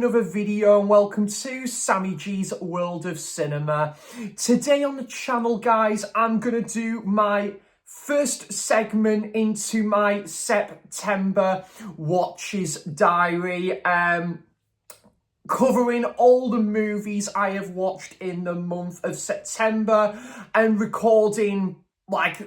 another video and welcome to Sammy G's World of Cinema. Today on the channel, guys, I'm going to do my first segment into my September Watches Diary, covering all the movies I have watched in the month of September and recording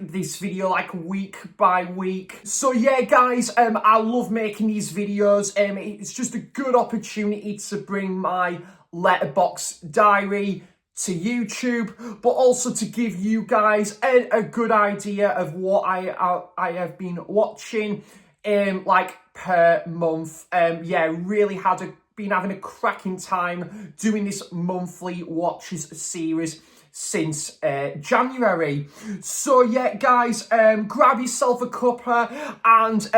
this video week by week. So yeah, guys, I love making these videos. It's just a good opportunity to bring my letterbox diary to YouTube, but also to give you guys a good idea of what I have been watching per month. Yeah, really been having a cracking time doing this monthly watches series since January. So yeah, guys, grab yourself a cuppa and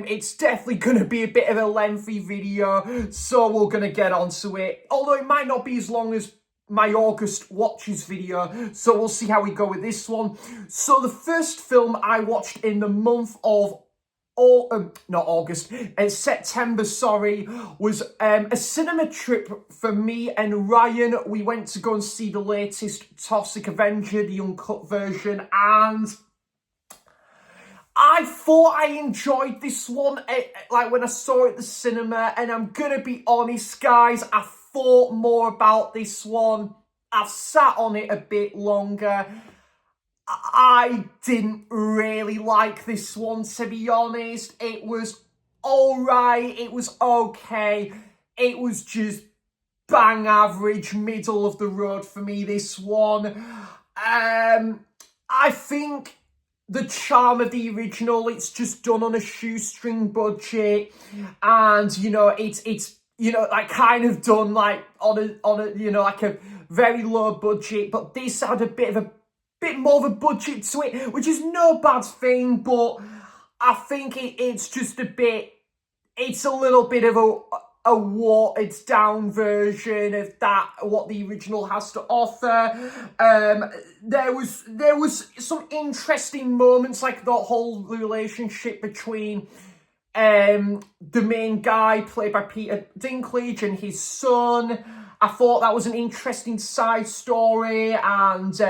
it's definitely gonna be a bit of a lengthy video, so we're gonna get onto it, although it might not be as long as my August watches video, so we'll see how we go with this one. So the first film I watched in the month of September, was a cinema trip for me and Ryan. We went to go and see the latest Toxic Avenger, the uncut version, and I thought I enjoyed this one, when I saw it at the cinema, and I'm gonna be honest, guys, I thought more about this one. I've sat on it a bit longer. I didn't really like this one, to be honest. It was alright, it was okay. It was just bang average, middle of the road for me, this one. I think the charm of the original, it's just done on a shoestring budget, and it's kind of done on a very low budget, but this had a bit more of a budget to it, which is no bad thing, but I think it's just it's a little bit of a watered down version of what the original has to offer. There was some interesting moments, like the whole relationship between the main guy played by Peter Dinklage and his son. I thought that was an interesting side story, and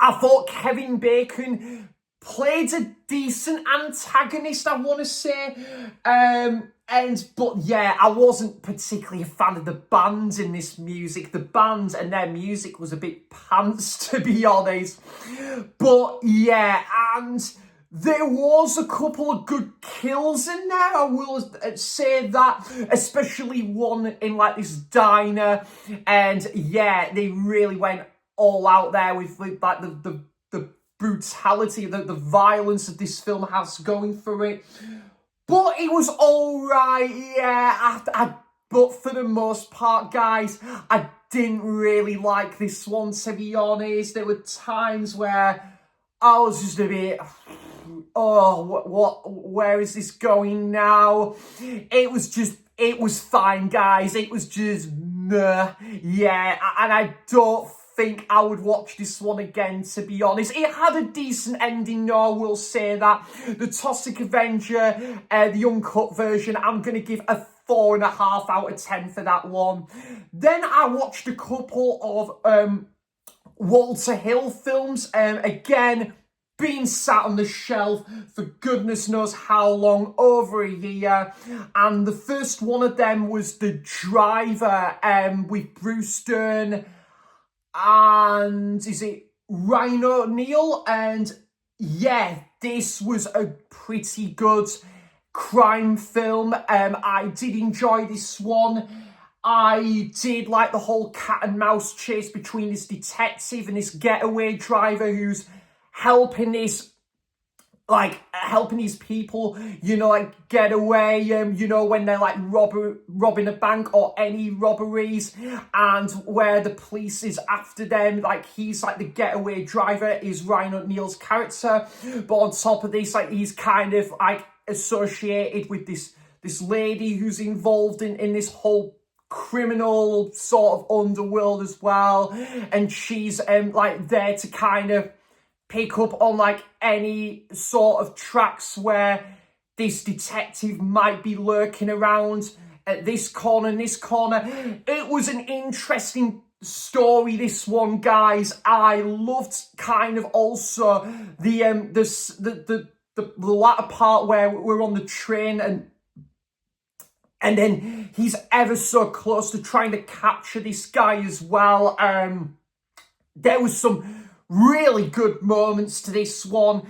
I thought Kevin Bacon played a decent antagonist, I want to say. But yeah, I wasn't particularly a fan of the band in this music. The band and their music was a bit pants, to be honest. But yeah, and there was a couple of good kills in there, I will say that, especially one in this diner. And yeah, they really went all out there with the brutality, the violence that this film has going for it. But it was all right, yeah. But for the most part, guys, I didn't really like this one, to be honest. There were times where I was just a bit, where is this going now? It was fine, guys. It was just, yeah, and I don't think I would watch this one again, to be honest. It had a decent ending, though, I will say that. The Toxic Avenger, the uncut version, I'm going to give a 4.5 out of 10 for that one. Then I watched a couple of Walter Hill films, again, being sat on the shelf for goodness knows how long, over a year. And the first one of them was The Driver, with Bruce Dern and is it Ryan O'Neal? And yeah, this was a pretty good crime film. I did enjoy this one. I did like the whole cat and mouse chase between this detective and this getaway driver who's helping these people, get away, when they're robbing a bank or any robberies, and where the police is after them. He's the getaway driver is Ryan O'Neal's character, but on top of this, he's kind of associated with this lady who's involved in this whole criminal sort of underworld as well, and she's there to kind of pick up on any sort of tracks where this detective might be lurking around at this corner and this corner. It was an interesting story, this one, guys. I loved kind of also the latter part where we're on the train and then he's ever so close to trying to capture this guy as well. There was some really good moments to this one.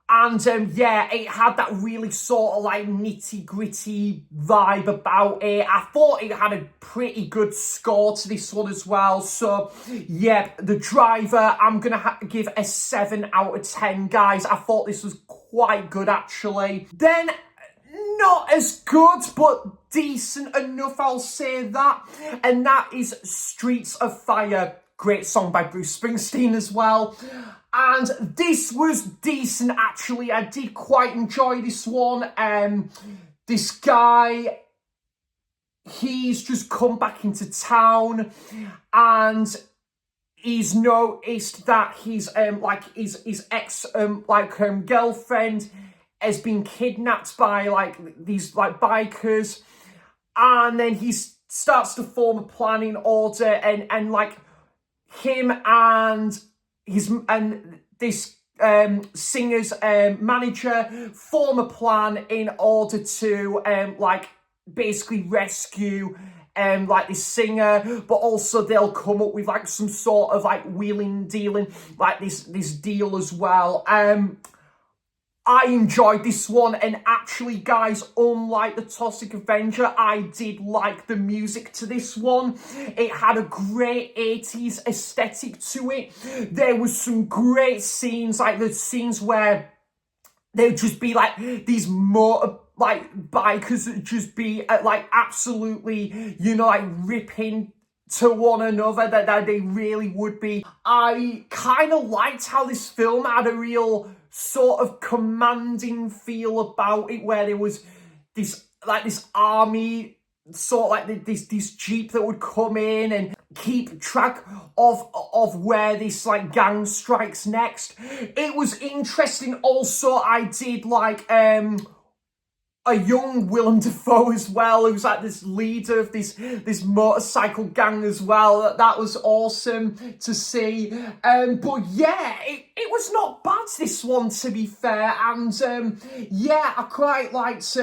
And yeah, it had that really sort of like nitty gritty vibe about it. I thought it had a pretty good score to this one as well. So yeah, The Driver, I'm going to give a 7 out of 10, guys. I thought this was quite good, actually. Then, not as good, but decent enough, I'll say that. And that is Streets of Fire. Great song by Bruce Springsteen as well. And this was decent, actually. I did quite enjoy this one. This guy, he's just come back into town and he's noticed that his ex girlfriend has been kidnapped by these bikers, and then he starts to form a plan in order and him and this singer's manager form a plan in order to basically rescue this singer, but also they'll come up with some sort of wheeling dealing this deal as well. I enjoyed this one, and actually, guys, unlike The Toxic Avenger, I did like the music to this one. It had a great 80s aesthetic to it. There was some great scenes, like the scenes where there'd just be these motor bikers that just be absolutely, ripping to one another, that they really would be. I kind of liked how this film had a real sort of commanding feel about it, where there was this army, sort of this jeep that would come in and keep track of where this gang strikes next. It was interesting. Also, I did a young Willem Dafoe as well, who's this leader of this motorcycle gang as well. That was awesome to see. But yeah, it was not bad, this one, to be fair. And yeah, I quite liked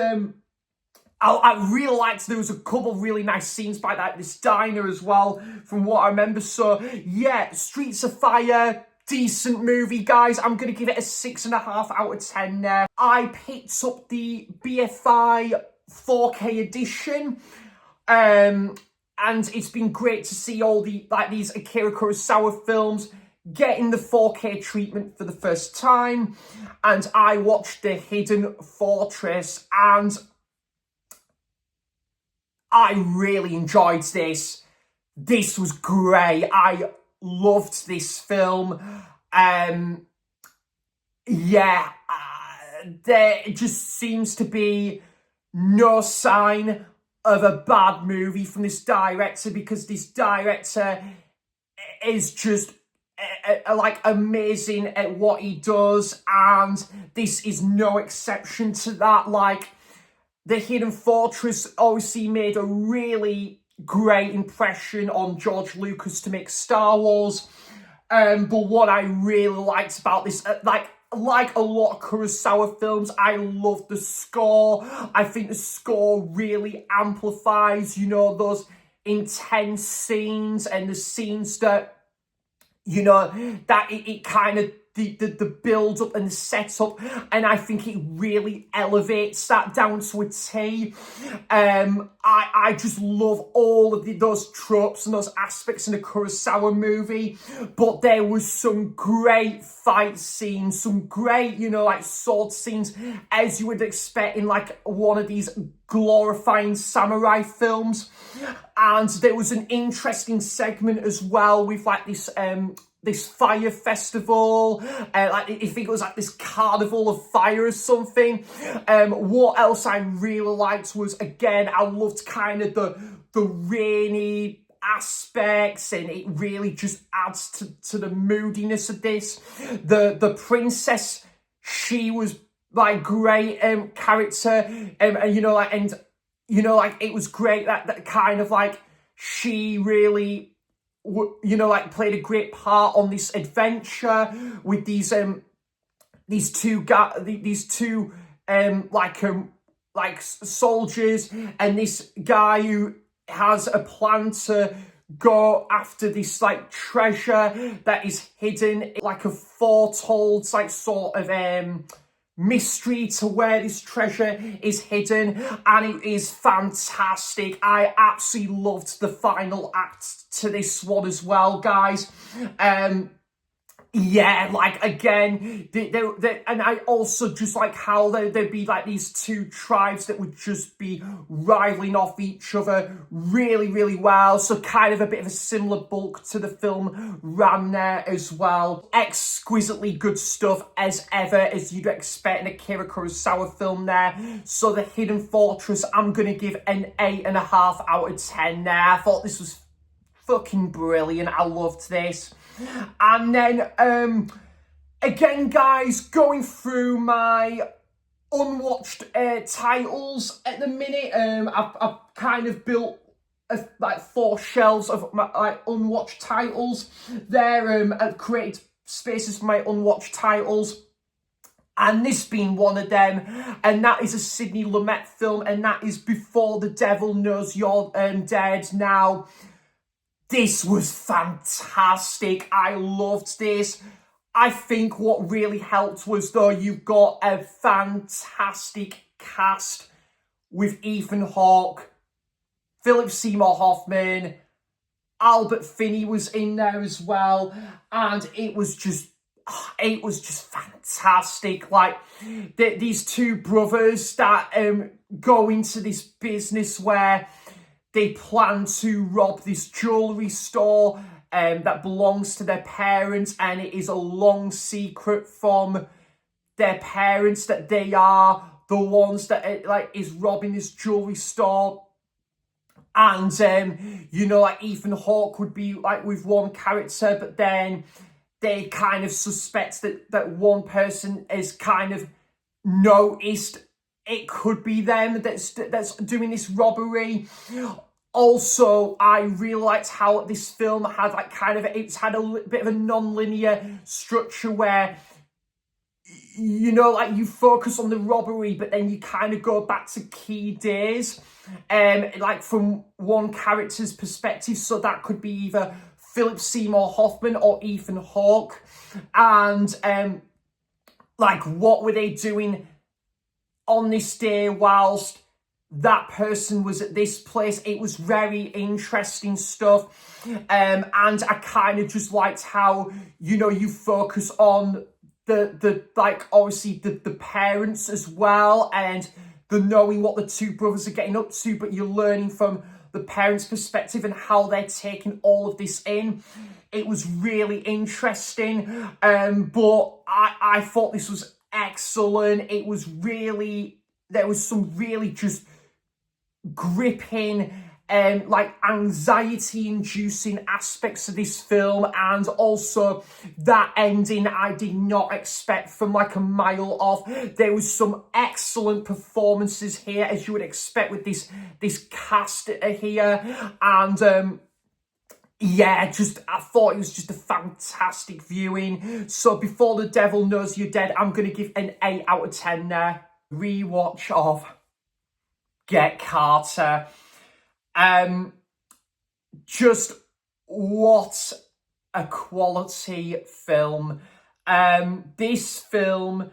I really liked there was a couple of really nice scenes by this diner as well, from what I remember. So yeah, Streets of Fire, decent movie, guys. I'm going to give it a 6.5 out of 10 there. I picked up the BFI 4K edition. And it's been great to see all these Akira Kurosawa films getting the 4K treatment for the first time. And I watched The Hidden Fortress, and I really enjoyed this. This was great. I loved this film. Yeah, there just seems to be no sign of a bad movie from this director, because this director is just amazing at what he does, and this is no exception to that. The Hidden Fortress obviously made a really great impression on George Lucas to make Star Wars. But what I really liked about this, like a lot of Kurosawa films, I love the score. I think the score really amplifies, those intense scenes, and the scenes that, that it kind of, the build up and the setup, and I think it really elevates that down to a T. I just love all of those tropes and those aspects in a Kurosawa movie, but there was some great fight scenes, some great, sword scenes, as you would expect in one of these glorifying samurai films. And there was an interesting segment as well with this fire festival, I think it was this carnival of fire or something. What else I really liked was, again, I loved kind of the rainy aspects, and it really just adds to the moodiness of this. The princess, she was great character, and you know, like, it was great that kind of, like, she really, you know, like, played a great part on this adventure with these two like soldiers, and this guy who has a plan to go after this like treasure that is hidden, like a foretold like sort of mystery to where this treasure is hidden, and it is fantastic. I absolutely loved the final act to this one as well, guys. Yeah, like, again, and I also just like how there'd be like these two tribes that would just be rivaling off each other really, really well. So kind of a bit of a similar bulk to the film ran there as well. Exquisitely good stuff as ever, as you'd expect in a Akira Kurosawa film there. So The Hidden Fortress, I'm going to give an 8.5 out of 10 there. I thought this was fucking brilliant. I loved this. And then, again, guys, going through my unwatched titles at the minute, I've kind of built like 4 shelves of my like unwatched titles there. I've created spaces for my unwatched titles, and this being one of them, and that is a Sidney Lumet film, and that is Before the Devil Knows You're Dead. Now, this was fantastic. I loved this. I think what really helped was, though, you've got a fantastic cast with Ethan Hawke, Philip Seymour Hoffman, Albert Finney was in there as well, and it was just fantastic. Like, these two brothers that go into this business where they plan to rob this jewellery store that belongs to their parents, and it is a long secret from their parents that they are the ones that like is robbing this jewellery store. And you know, like, Ethan Hawke would be like with one character, but then they kind of suspect that one person is kind of noticed it could be them that's doing this robbery. Also, I really liked how this film had like it's had a bit of a non-linear structure where, you know, like, you focus on the robbery, but then you kind of go back to key days, like from one character's perspective. So that could be either Philip Seymour Hoffman or Ethan Hawke, and like, what were they doing on this day whilst that person was at this place. It was very interesting stuff, and I kind of just liked how, you know, you focus on the like, obviously the parents as well, and the knowing what the two brothers are getting up to, but you're learning from the parents' perspective and how they're taking all of this in. It was really interesting, but I thought this was excellent. It was really, there was some really just gripping and like anxiety-inducing aspects of this film, and also that ending I did not expect from like a mile off. There was some excellent performances here, as you would expect with this cast here, and yeah, just I thought it was just a fantastic viewing. So Before the Devil Knows You're Dead, I'm going to give an 8 out of 10 there. Rewatch of Get Carter. Just what a quality film. This film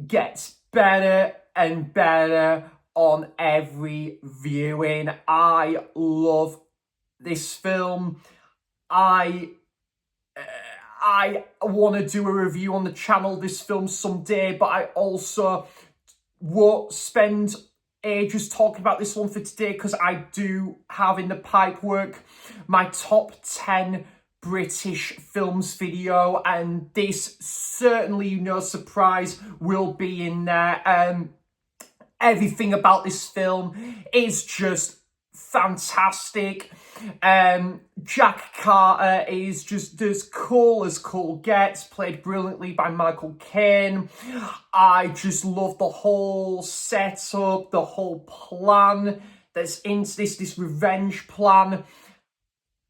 gets better and better on every viewing. I love this film. I want to do a review on the channel this film someday, but I also won't spend ages talking about this one for today, because I do have in the pipework my top 10 British films video, and this certainly, no surprise, will be in there. Everything about this film is just fantastic. Jack Carter is just as cool gets, played brilliantly by Michael Caine. I just love the whole setup, the whole plan that's into this revenge plan.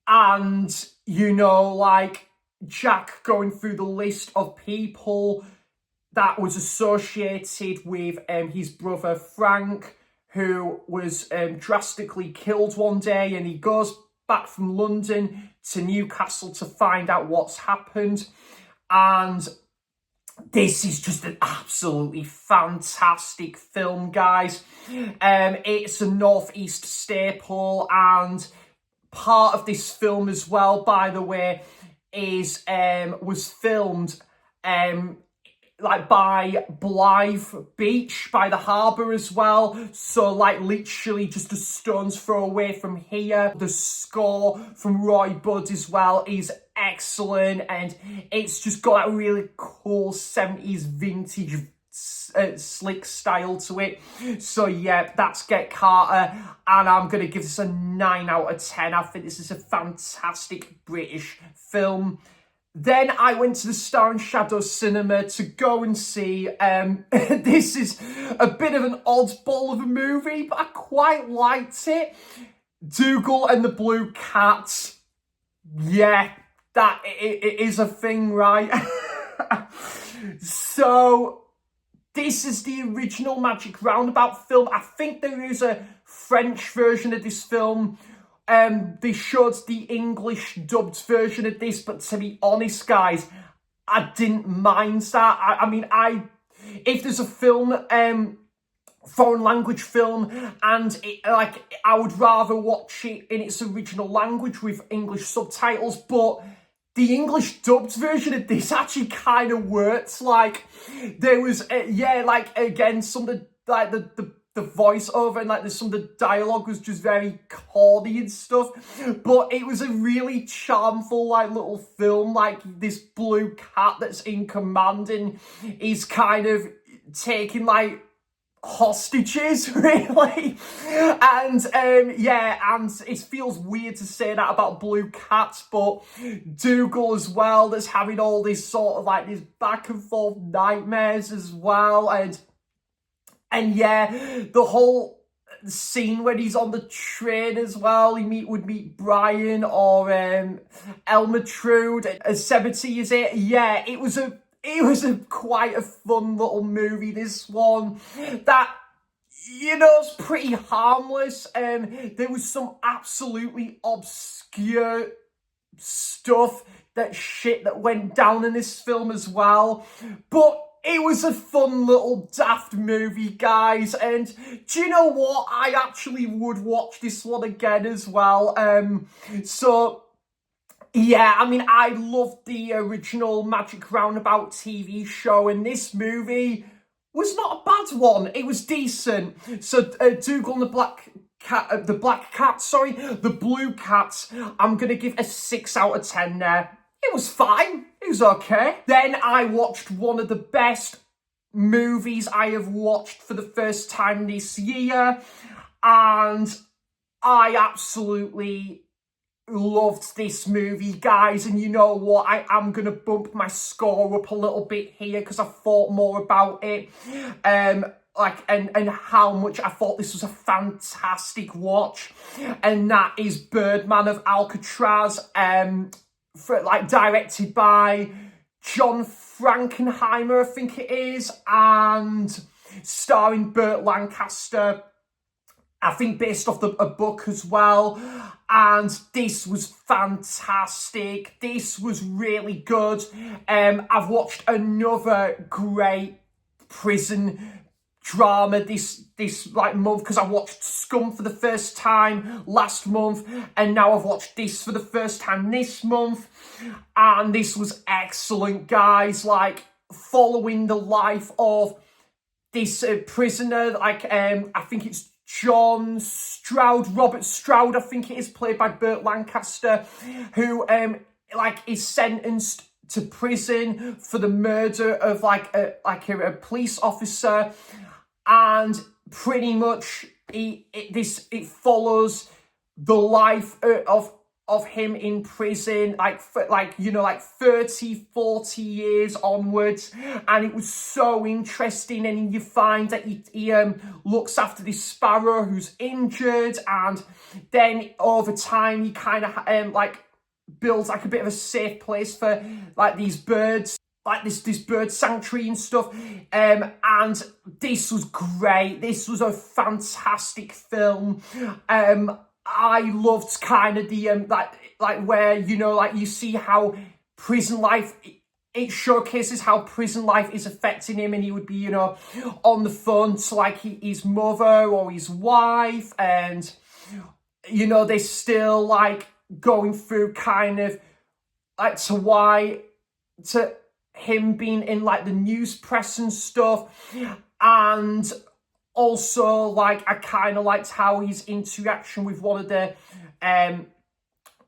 And, like, Jack going through the list of people that was associated with his brother Frank, who was drastically killed one day, and he goes back from London to Newcastle to find out what's happened. And this is just an absolutely fantastic film, guys. It's a Northeast staple, and part of this film as well, by the way, was filmed like by Blythe Beach, by the harbour as well. So like literally just a stone's throw away from here. The score from Roy Budd as well is excellent, and it's just got that really cool 70s vintage slick style to it. So yeah, that's Get Carter, and I'm gonna give this a 9 out of 10. I think this is a fantastic British film. Then I went to the Star and Shadow Cinema to go and see, this is a bit of an oddball of a movie, but I quite liked it. Dougal and the Blue Cat. Yeah, that it is a thing, right? So, this is the original Magic Roundabout film. I think there is a French version of this film. They showed the English dubbed version of this, but to be honest, guys, I didn't mind that. I mean, if there's a film, foreign language film, and I would rather watch it in its original language with English subtitles, but the English dubbed version of this actually kind of works. Like, there was, again, some of the voiceover and like some of the dialogue was just very corny and stuff, but it was a really charmful like little film. Like, this blue cat that's in command and is kind of taking like hostages, really. And and it feels weird to say that about Blue Cats, but Dougal as well, that's having all this sort of like this back and forth nightmares as well. And yeah, the whole scene when he's on the train as well, would meet Brian or Elmatrude. Sebety, is it? Yeah, it was a quite a fun little movie, this one. That, it's pretty harmless. There was some absolutely obscure stuff, that went down in this film as well. But it was a fun little daft movie, guys. And do you know what? I actually would watch this one again as well. Yeah, I mean, I loved the original Magic Roundabout TV show, and this movie was not a bad one. It was decent. So, Dougal and the Blue Cat, I'm going to give a 6 out of 10 there. It was fine. It was okay. Then I watched one of the best movies I have watched for the first time this year, and I absolutely loved this movie, guys. And you know what? I am going to bump my score up a little bit here because I thought more about it. And how much I thought this was a fantastic watch. And that is Birdman of Alcatraz, directed by John Frankenheimer, I think it is, and starring Burt Lancaster, I think based off a book as well. And this was fantastic. This was really good. I've watched another great prison drama this month, because I watched Scum for the first time last month, and now I've watched this for the first time this month, and this was excellent, guys. Like, following the life of this prisoner, I think it's Robert Stroud, I think it is, played by Burt Lancaster, who is sentenced to prison for the murder of a police officer. And pretty much it follows the life of of him in prison, like, for, like, you know, like 30, 40 years onwards. And it was so interesting. And you find that he looks after this sparrow who's injured. And then over time, he kind of like builds like a bit of a safe place for like these birds, like this bird sanctuary and stuff. And this was great. This was a fantastic film. I loved kind of the like where, you know, like you see how prison life, it showcases how prison life is affecting him, and he would be, you know, on the phone to like his mother or his wife, and you know, they're still like going through kind of like to him being in like the news press and stuff. And also, like, I kind of liked how his interaction with one of the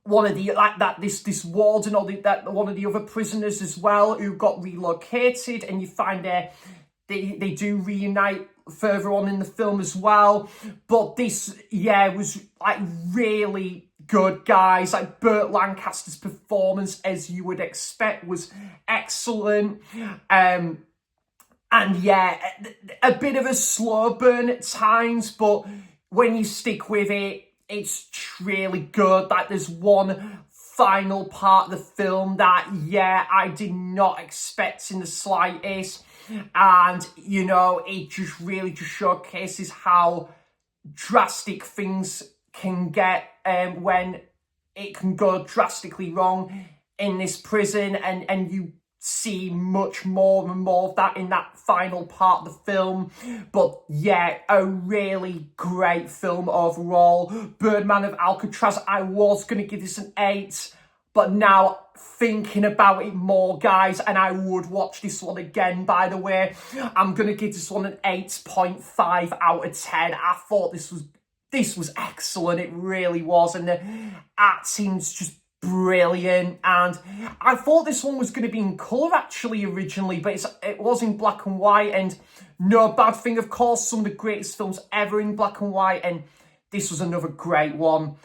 like that this warden or that one of the other prisoners as well, who got relocated, and you find they do reunite further on in the film as well. But this, yeah, was like really good, guys. Like, Burt Lancaster's performance, as you would expect, was excellent. And yeah, a bit of a slow burn at times, but when you stick with it, it's really good. Like, there's one final part of the film that, yeah, I did not expect in the slightest. And, you know, it just really just showcases how drastic things can get when it can go drastically wrong in this prison. And you see much more and more of that in that final part of the film. But yeah, a really great film overall. Birdman of Alcatraz, I was going to give this an 8, but now thinking about it more, guys, and I would watch this one again, by the way, I'm going to give this one an 8.5 out of 10. I thought this was excellent. It really was. And the acting's just brilliant. And I thought this one was going to be in colour actually originally, but it was in black and white. And no bad thing, of course, some of the greatest films ever in black and white, and this was another great one.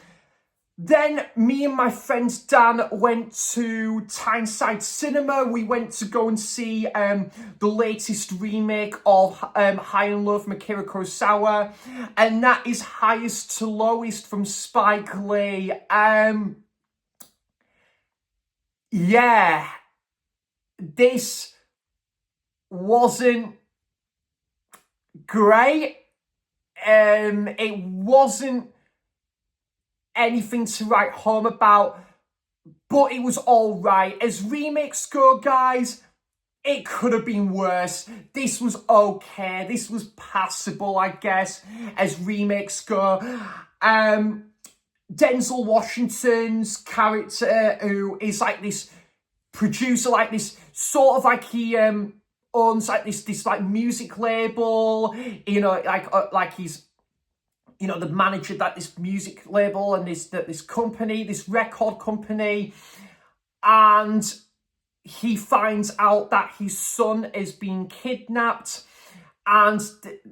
Then me and my friend Dan went to Tyneside Cinema. We went to go and see the latest remake of High and Low from Akira Kurosawa, and that is Highest to Lowest from Spike Lee. Yeah, this wasn't great. It wasn't anything to write home about, but it was all right. As remakes go, guys, it could have been worse. This was okay. This was passable, I guess, as remakes go. Denzel Washington's character, who is like this producer, like this sort of like he owns like this like music label, you know, like he's, you know, the manager that this music label and this company, this record company, and he finds out that his son is being kidnapped. And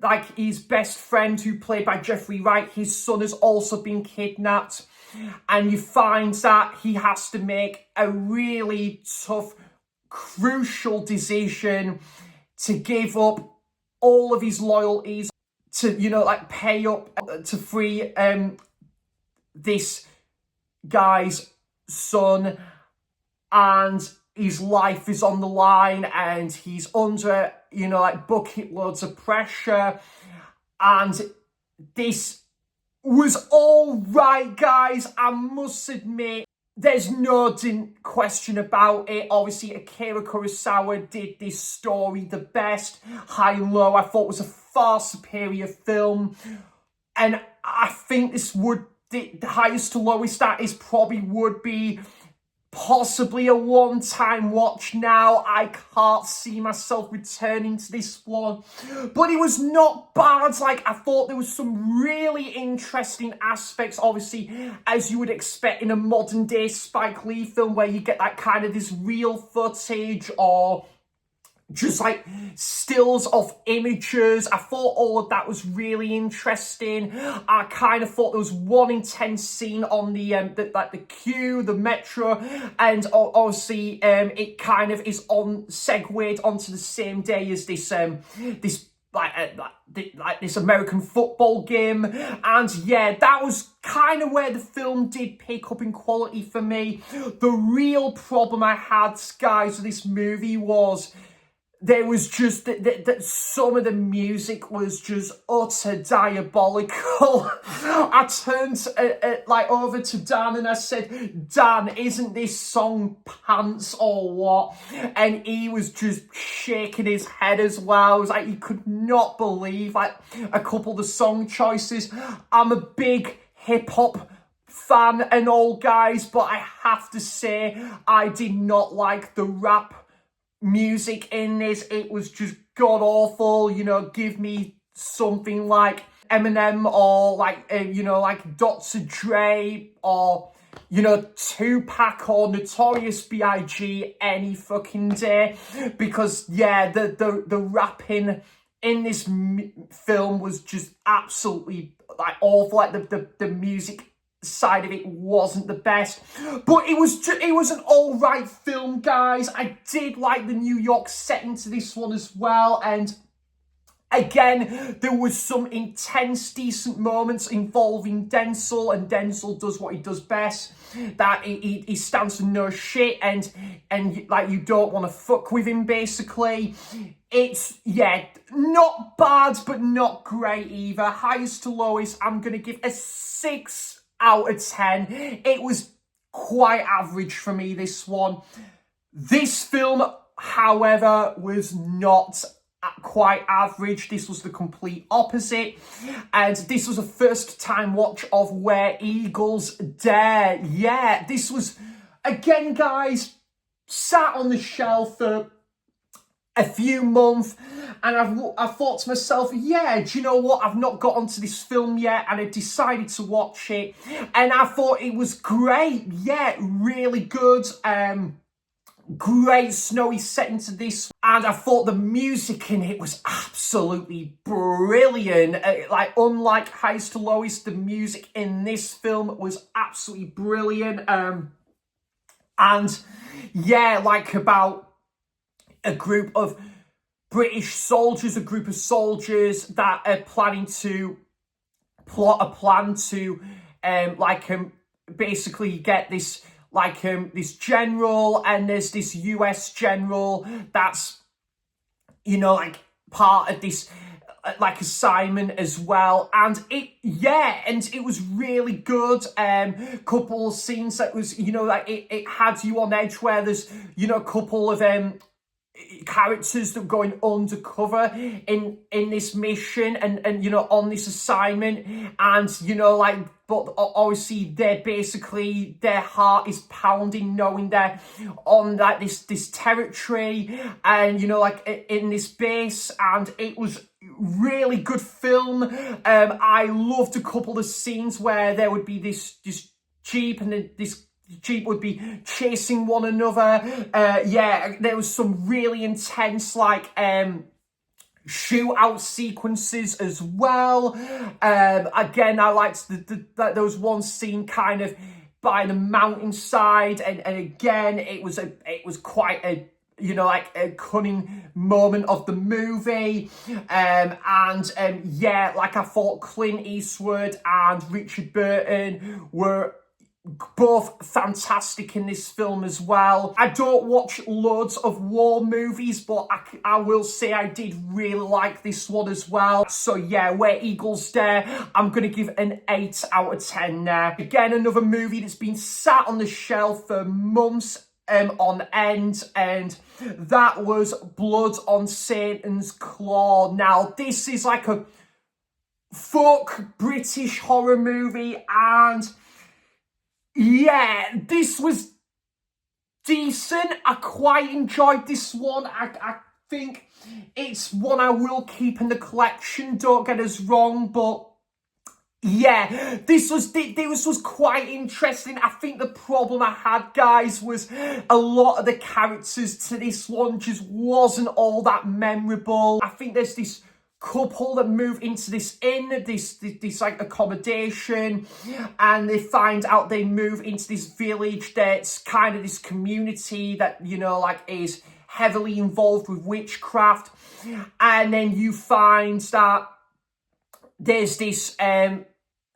like his best friend, who played by Jeffrey Wright, his son has also been kidnapped. And you find that he has to make a really tough, crucial decision to give up all of his loyalties to, you know, like pay up to free this guy's son. And his life is on the line, and he's under, you know, like bucket loads of pressure. And this was all right, guys. I must admit, there's no question about it. Obviously, Akira Kurosawa did this story the best. High and Low, I thought, was a far superior film. And I think this would, the Highest to Lowest, that is probably would be possibly a one-time watch now. I can't see myself returning to this one. But it was not bad. Like, I thought there was some really interesting aspects, obviously, as you would expect in a modern-day Spike Lee film, where you get that kind of this real footage, or, just like stills of images. I thought all of that was really interesting. I kind of thought there was one intense scene on the queue, the metro, and obviously it kind of is segued onto the same day as this this American football game. And yeah, that was kind of where the film did pick up in quality for me. The real problem I had, guys, with this movie was there was just that some of the music was just utter diabolical. I turned over to Dan and I said, Dan, isn't this song pants or what? And he was just shaking his head as well. I was like, he could not believe like a couple of the song choices. I'm a big hip hop fan and all, guys, but I have to say I did not like the rap music in this. It was just god awful. Give me something like Eminem or like Dr. Dre or Tupac or Notorious B.I.G. any fucking day, because yeah, the rapping in this film was just absolutely like awful. Like the music side of it wasn't the best, but it was an all right film, guys. I did like the New York setting to this one as well, and again, there was some intense, decent moments involving Denzel, and Denzel does what he does best. That he stands for no shit, and like you don't want to fuck with him. Basically, it's not bad, but not great either. Highest to lowest, I'm gonna give a 6 out of 10. It was quite average for me, this one. This film, however, was not quite average. This was the complete opposite, and this was a first time watch of Where Eagles Dare. Yeah, this was, again, guys, sat on the shelf for a few months, and I thought to myself, yeah, do you know what? I've not got onto this film yet, and I decided to watch it, and I thought it was great. Yeah, really good. Great snowy setting to this, and I thought the music in it was absolutely brilliant. Like, unlike Highest to Lowest, the music in this film was absolutely brilliant. And yeah, like about a group of British soldiers, a group of soldiers that are planning to plot a plan to basically get this this general, and there's this US general that's part of this assignment as well, and it was really good. Couple of scenes that was it had you on edge, where there's a couple of characters that are going undercover in this mission and on this assignment, and but obviously their heart is pounding knowing they're on this territory, and in this base, and it was really good film. I loved a couple of scenes where there would be this jeep, and this jeep would be chasing one another. There was some really intense shootout sequences as well. Again, I liked that there was one scene kind of by the mountainside, and again it was quite a a cunning moment of the movie. I thought Clint Eastwood and Richard Burton were both fantastic in this film as well. I don't watch loads of war movies, but I will say I did really like this one as well. So yeah, Where Eagles Dare, I'm going to give an 8 out of 10 there. Again, another movie that's been sat on the shelf for months on end, and that was Blood on Satan's Claw. Now, this is like a folk British horror movie, and yeah, this was decent. I quite enjoyed this one. I think it's one I will keep in the collection, don't get us wrong, but Yeah, this was quite interesting. I think the problem I had, guys, was a lot of the characters to this one just wasn't all that memorable. I think there's this couple that move into this inn, this like accommodation, and they find out they move into this village that's kind of this community that, you know, like is heavily involved with witchcraft. And then you find that there's this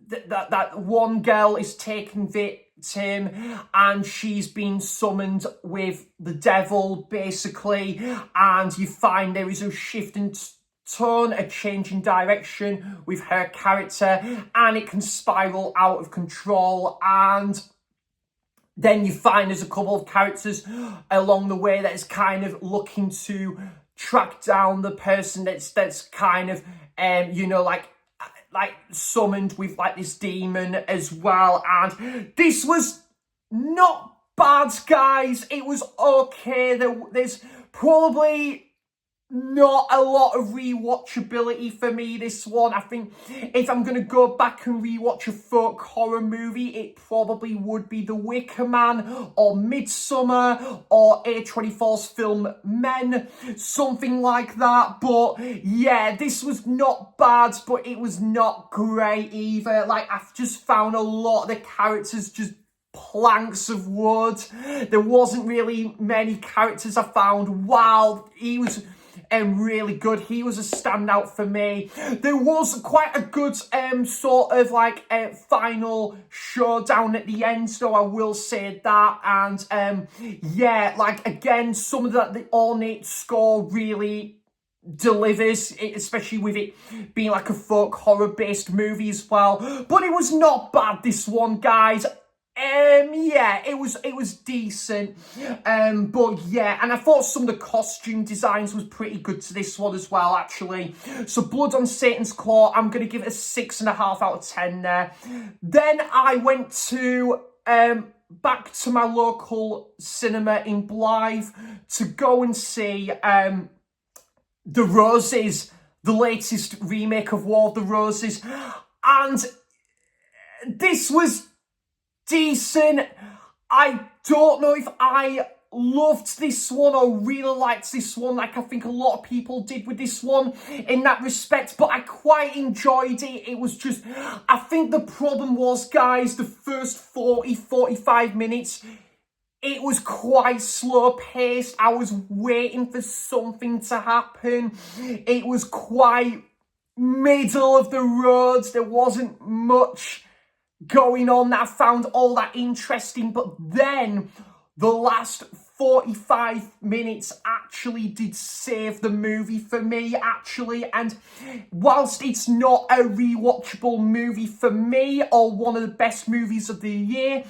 that one girl is taken victim and she's been summoned with the devil, basically, and you find there is a shift in tone, a change in direction with her character, and it can spiral out of control. And then you find there's a couple of characters along the way that is kind of looking to track down the person that's kind of you know, like summoned with like this demon as well. And this was not bad, guys. It was okay. There's probably not a lot of rewatchability for me, this one. I think if I'm going to go back and rewatch a folk horror movie, it probably would be The Wicker Man or Midsummer or A24's film Men, something like that. But yeah, this was not bad, but it was not great either. Like, I've just found a lot of the characters just planks of wood. There wasn't really many characters I found. Wow, he was really good. He was a standout for me. There was quite a good sort of like final showdown at the end, so I will say that. And yeah, like again, some of the ornate score really delivers, especially with it being like a folk horror based movie as well. But it was not bad, this one, guys. Yeah, it was decent. But yeah, and I thought some of the costume designs was pretty good to this one as well, actually. So Blood on Satan's Claw, I'm gonna give it a 6.5 out of 10 there. Then I went to back to my local cinema in Blythe to go and see The Roses, the latest remake of War of the Roses. And this was decent. I don't know if I loved this one or really liked this one like I think a lot of people did with this one in that respect, but I quite enjoyed it. It was just, I think the problem was, guys, the first 45 minutes, it was quite slow paced. I was waiting for something to happen. It was quite middle of the road. There wasn't much going on that I found all that interesting, but then the last 45 minutes actually did save the movie for me, actually. And whilst it's not a rewatchable movie for me or one of the best movies of the year,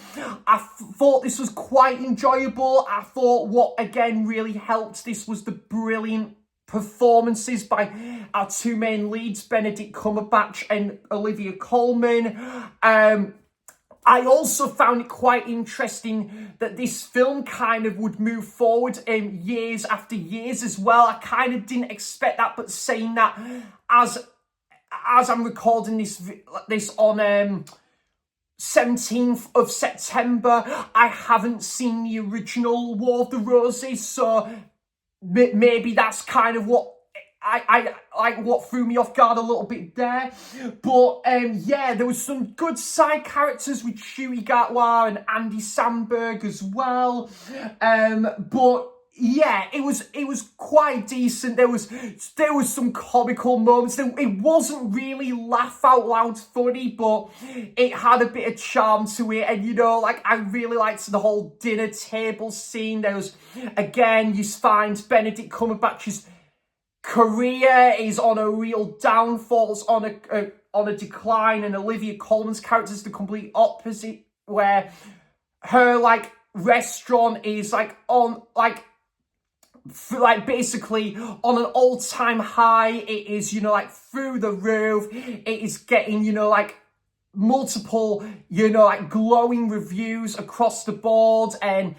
I thought this was quite enjoyable. I thought what again really helped this was the brilliant performances by our two main leads, Benedict Cumberbatch and Olivia Colman. I also found it quite interesting that this film kind of would move forward years after years as well. I kind of didn't expect that, but saying that as I'm recording this on 17th of September, I haven't seen the original War of the Roses, so maybe that's kind of what I like what threw me off guard a little bit there. But yeah, there was some good side characters with Chewie Gatwa and Andy Samberg as well. But yeah, it was quite decent. There was some comical moments. It wasn't really laugh out loud funny, but it had a bit of charm to it. And you know, like I really liked the whole dinner table scene. There was, again, you find Benedict Cumberbatch's career is on a real downfall, it's on a decline, and Olivia Colman's character is the complete opposite, where her like restaurant is like on like basically on an all-time high. It is, you know, like through the roof. It is getting, you know, like multiple, you know, like glowing reviews across the board. And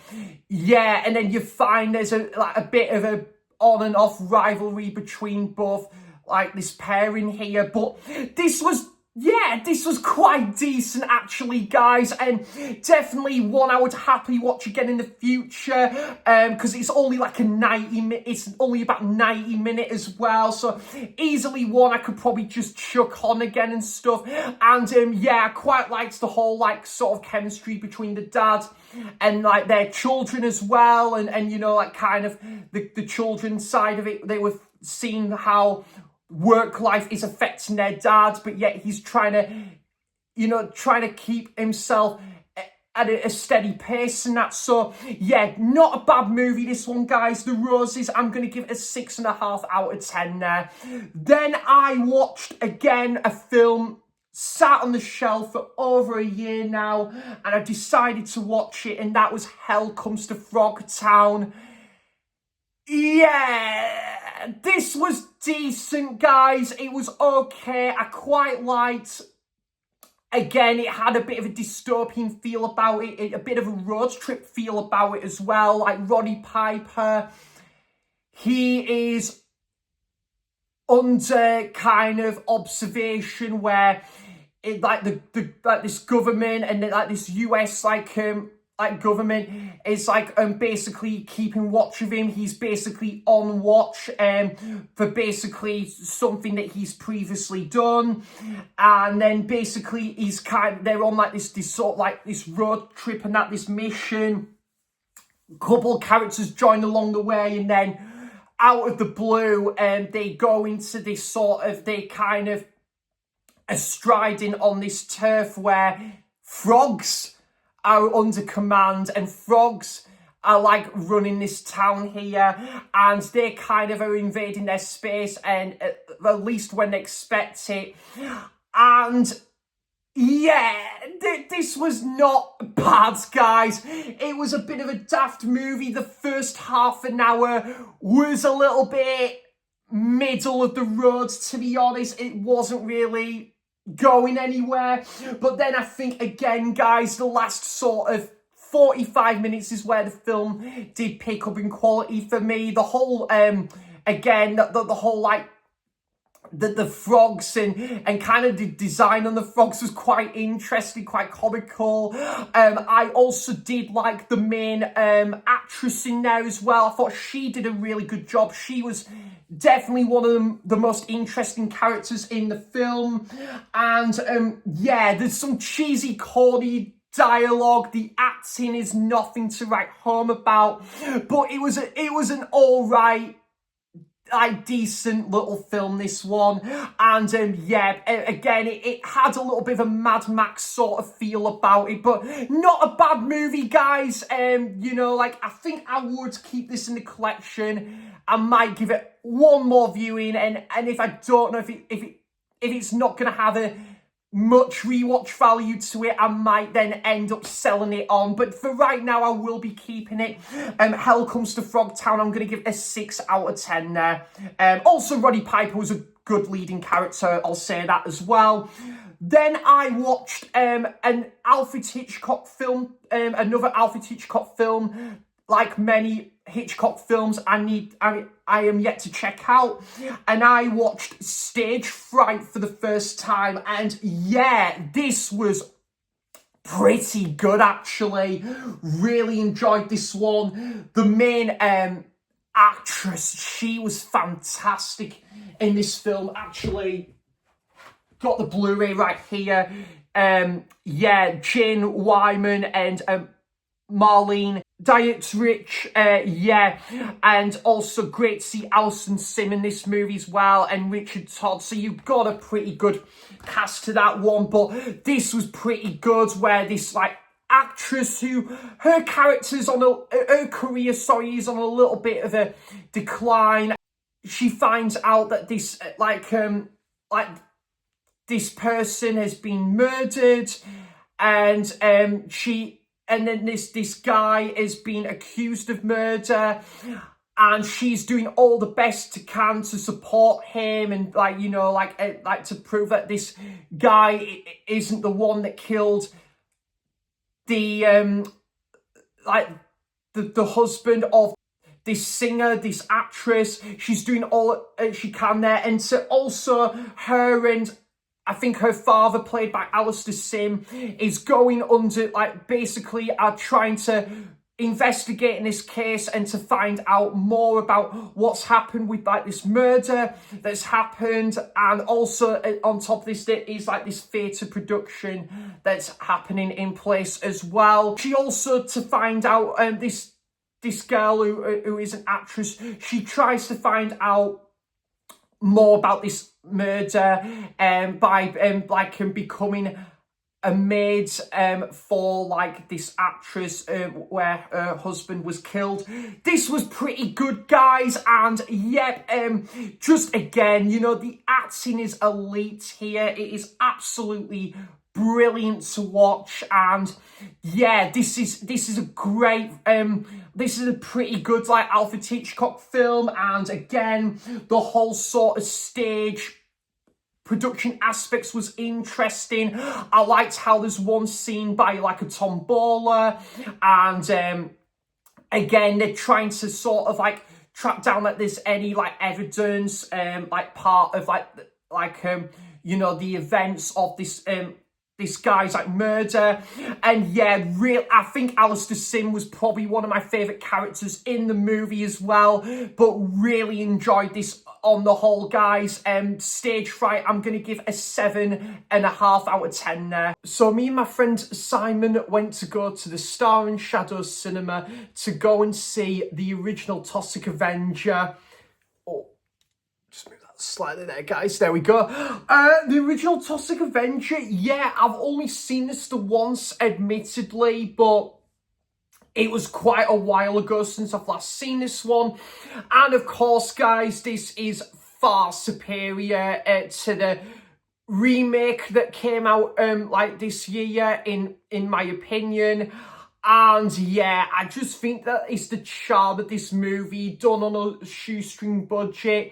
yeah, and then you find there's a bit of a on and off rivalry between both like this pairing here. But this was yeah, this was quite decent actually, guys, and definitely one I would happily watch again in the future, because it's only like it's only about 90 minutes as well, so easily one I could probably just chuck on again and stuff. And yeah, I quite liked the whole like sort of chemistry between the dad and like their children as well, and you know, like kind of the children's side of it. They were seeing how work life is affecting their dad, but yet he's trying to keep himself at a steady pace and that. So yeah, not a bad movie, this one, guys. The Roses, I'm going to give it a 6.5 out of 10 there. Then I watched again a film sat on the shelf for over a year now, and I decided to watch it, and that was Hell Comes to Frogtown. Yeah, this was decent, guys. It was okay. I quite liked, again, it had a bit of a dystopian feel about it, a bit of a road trip feel about it as well. Like Roddy Piper, he is under kind of observation where it, like like this government and like this US like government is like basically keeping watch of him. He's basically on watch for basically something that he's previously done, and then basically they're on like this sort of like this road trip and that this mission. Couple characters join along the way, and then out of the blue they go into this sort of, they kind of are striding on this turf where frogs are under command, and frogs are like running this town here, and they kind of are invading their space, and at least when they expect it. And yeah, this was not bad, guys. It was a bit of a daft movie. The first half an hour was a little bit middle of the road, to be honest. It wasn't really going anywhere. But then I think, again, guys, the last sort of 45 minutes is where the film did pick up in quality for me. The whole, again, the whole, like, the frogs and kind of the design on the frogs was quite interesting, quite comical. I also did like the main actress in there as well. I thought she did a really good job. She was definitely one of the most interesting characters in the film. And yeah, there's some cheesy, corny dialogue. The acting is nothing to write home about, but it was an all right, like, decent little film, this one. And yeah, again, it had a little bit of a Mad Max sort of feel about it, but not a bad movie, guys. You know, like, I think I would keep this in the collection. I might give it one more viewing, and if I don't know if it's not gonna have a much rewatch value to it, I might then end up selling it on. But for right now, I will be keeping it. Hell Comes to Frogtown, I'm going to give it a 6 out of 10 there. Also, Roddy Piper was a good leading character, I'll say that as well. Then I watched an Alfred Hitchcock film, another Alfred Hitchcock film. Like many Hitchcock films, I am yet to check out, and I watched Stage Fright for the first time, and yeah, this was pretty good actually. Really enjoyed this one. The main actress, she was fantastic in this film. Actually, got the Blu-ray right here. Yeah, Jane Wyman and Marlene Dietrich, yeah, and also great to see Alison Sim in this movie as well, and Richard Todd. So you've got a pretty good cast to that one, but this was pretty good, where this like actress who her character's on her career, sorry, is on a little bit of a decline. She finds out that this like this person has been murdered, and then this guy is being accused of murder, and she's doing all the best to can to support him, and like, you know, like to prove that this guy isn't the one that killed the like the husband of this singer, this actress. She's doing all she can there, and so also her and I think her father, played by Alistair Sim, is going under, like, basically are trying to investigate in this case and to find out more about what's happened with, like, this murder that's happened. And also on top of this, there is, like, this theatre production that's happening in place as well. She also, to find out, this girl who is an actress, she tries to find out more about this murder by becoming a maid for, like, this actress where her husband was killed. This was pretty good, guys, and yep, just again, you know, the acting is elite here. It is absolutely brilliant to watch, and yeah, this is a great this is a pretty good, like, Alfred Hitchcock film. And again, the whole sort of stage production aspects was interesting. I liked how there's one scene by, like, a tombola, and again, they're trying to sort of, like, track down that there's any, like, evidence like part of you know, the events of this guy's, like, murder. And yeah, I think Alistair Sim was probably one of my favourite characters in the movie as well, but really enjoyed this on the whole, guys. Stage fright, I'm going to give a 7.5 out of 10 there. So me and my friend Simon went to go to the Star and Shadows cinema to go and see the original Toxic Avenger. Oh, just move that slightly there, guys. There we go. The original Toxic Avenger, yeah, I've only seen this the once, admittedly, but it was quite a while ago since I've last seen this one. And of course, guys, this is far superior to the remake that came out like this year, in my opinion. And yeah, I just think that it's the charm of this movie, done on a shoestring budget.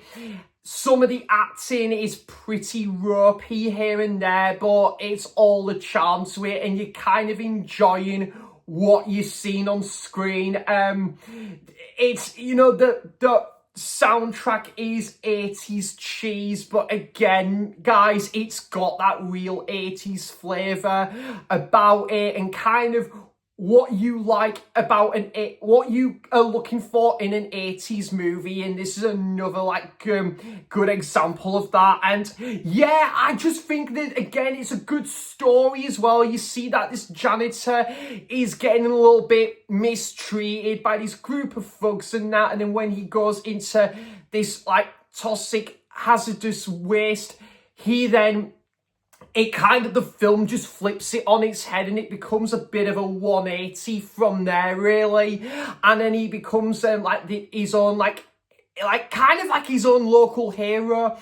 Some of the acting is pretty ropey here and there, but it's all the charm to it, and you're kind of enjoying what you're seeing on screen. It's, you know, the soundtrack is 80s cheese, but again, guys, it's got that real 80s flavour about it, and kind of what you like about what you are looking for in an 80s movie, and this is another, like, good example of that. And yeah, I just think that, again, it's a good story as well. You see that this janitor is getting a little bit mistreated by this group of thugs and that, and then when he goes into this, like, toxic hazardous waste, the film just flips it on its head, and it becomes a bit of a 180 from there, really. And then he becomes his own, kind of like his own local hero.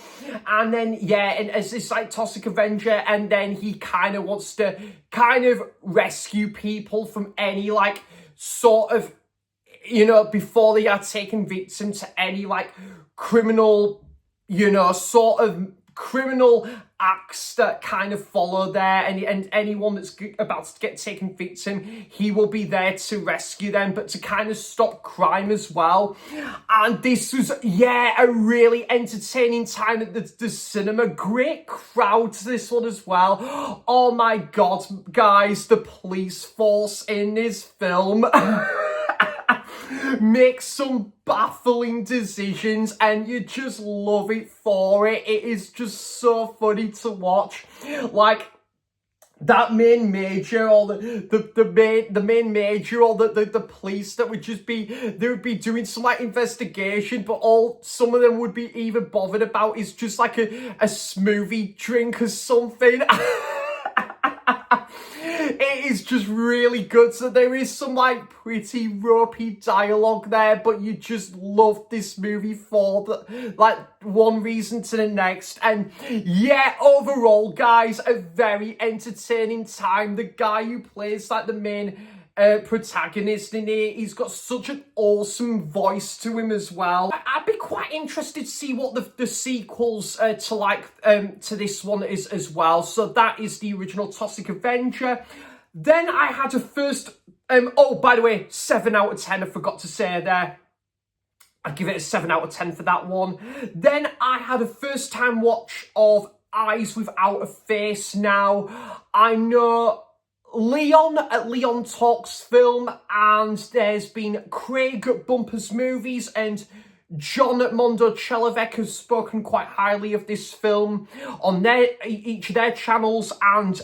And then, yeah, and as this, like, Toxic Avenger, and then he kind of wants to kind of rescue people from any, like, sort of, you know, before they are taken victim to any, like, criminal, you know, sort of criminal acts that kind of follow there, and anyone that's about to get taken victim, he will be there to rescue them, but to kind of stop crime as well. And this was, yeah, a really entertaining time at the cinema. Great crowd to this one as well. Oh my god, guys, the police force in this film make some baffling decisions, and you just love it for it. It is just so funny to watch. Like, that main major, or the main major, or the police that would just be, they would be doing some, like, investigation, but some of them would be even bothered about is just like a smoothie drink or something. It is just really good. So there is some, like, pretty ropey dialogue there, but you just love this movie for the, like, one reason to the next. And yeah, overall, guys, a very entertaining time. The guy who plays, like, the main protagonist in here, he's got such an awesome voice to him as well. I'd be quite interested to see what the sequels to this one is as well. So that is the original Toxic Avenger. Then I had a first oh, by the way, 7 out of 10, I forgot to say there. I'd give it a 7 out of 10 for that one. Then I had a first time watch of Eyes Without a Face now. I know Leon at Leon Talks Film, and there's been Craig at Bumpers Movies, and John at Mondo Chelovek has spoken quite highly of this film on each of their channels, and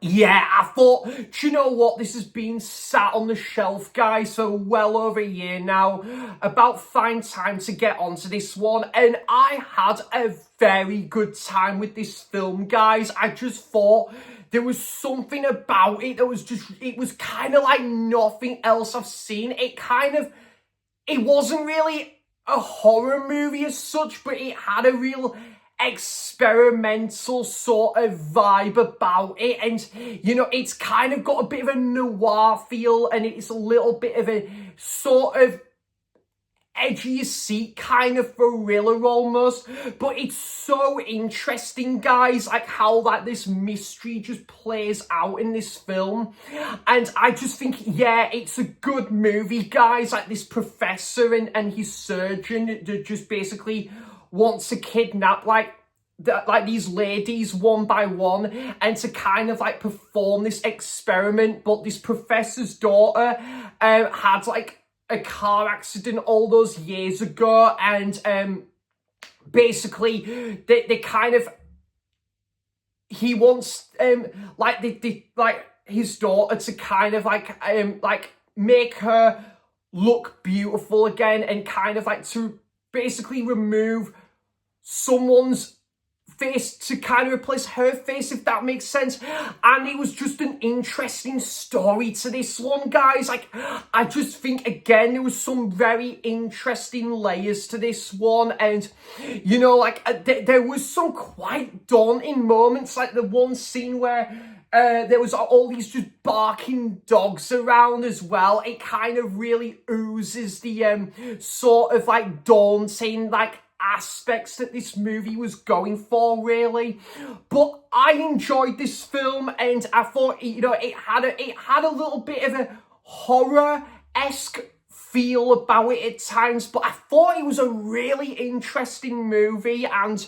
yeah, I thought, do you know what? This has been sat on the shelf, guys, for well over a year now. About fine time to get onto this one. And I had a very good time with this film, guys. I just thought there was something about it that was just, it was kind of like nothing else I've seen. It wasn't really a horror movie as such, but it had a real experimental sort of vibe about it, and you know, it's kind of got a bit of a noir feel, and it's a little bit of a sort of edgy seat kind of thriller almost, but it's so interesting, guys, like how like this mystery just plays out in this film. And I just think, yeah, it's a good movie, guys. Like this professor and his surgeon that just basically wants to kidnap like these ladies one by one, and to kind of like perform this experiment. But this professor's daughter had like a car accident all those years ago, and basically they kind of, he wants like his daughter to kind of like make her look beautiful again, and kind of like to basically remove someone's face to kind of replace her face, if that makes sense. And it was just an interesting story to this one, guys. Like, I just think, again, there was some very interesting layers to this one, and you know, like there was some quite daunting moments, like the one scene where there was all these just barking dogs around as well. It kind of really oozes the sort of like daunting like aspects that this movie was going for, really. But I enjoyed this film, and I thought, you know, it had a little bit of a horror-esque feel about it at times, but I thought it was a really interesting movie, and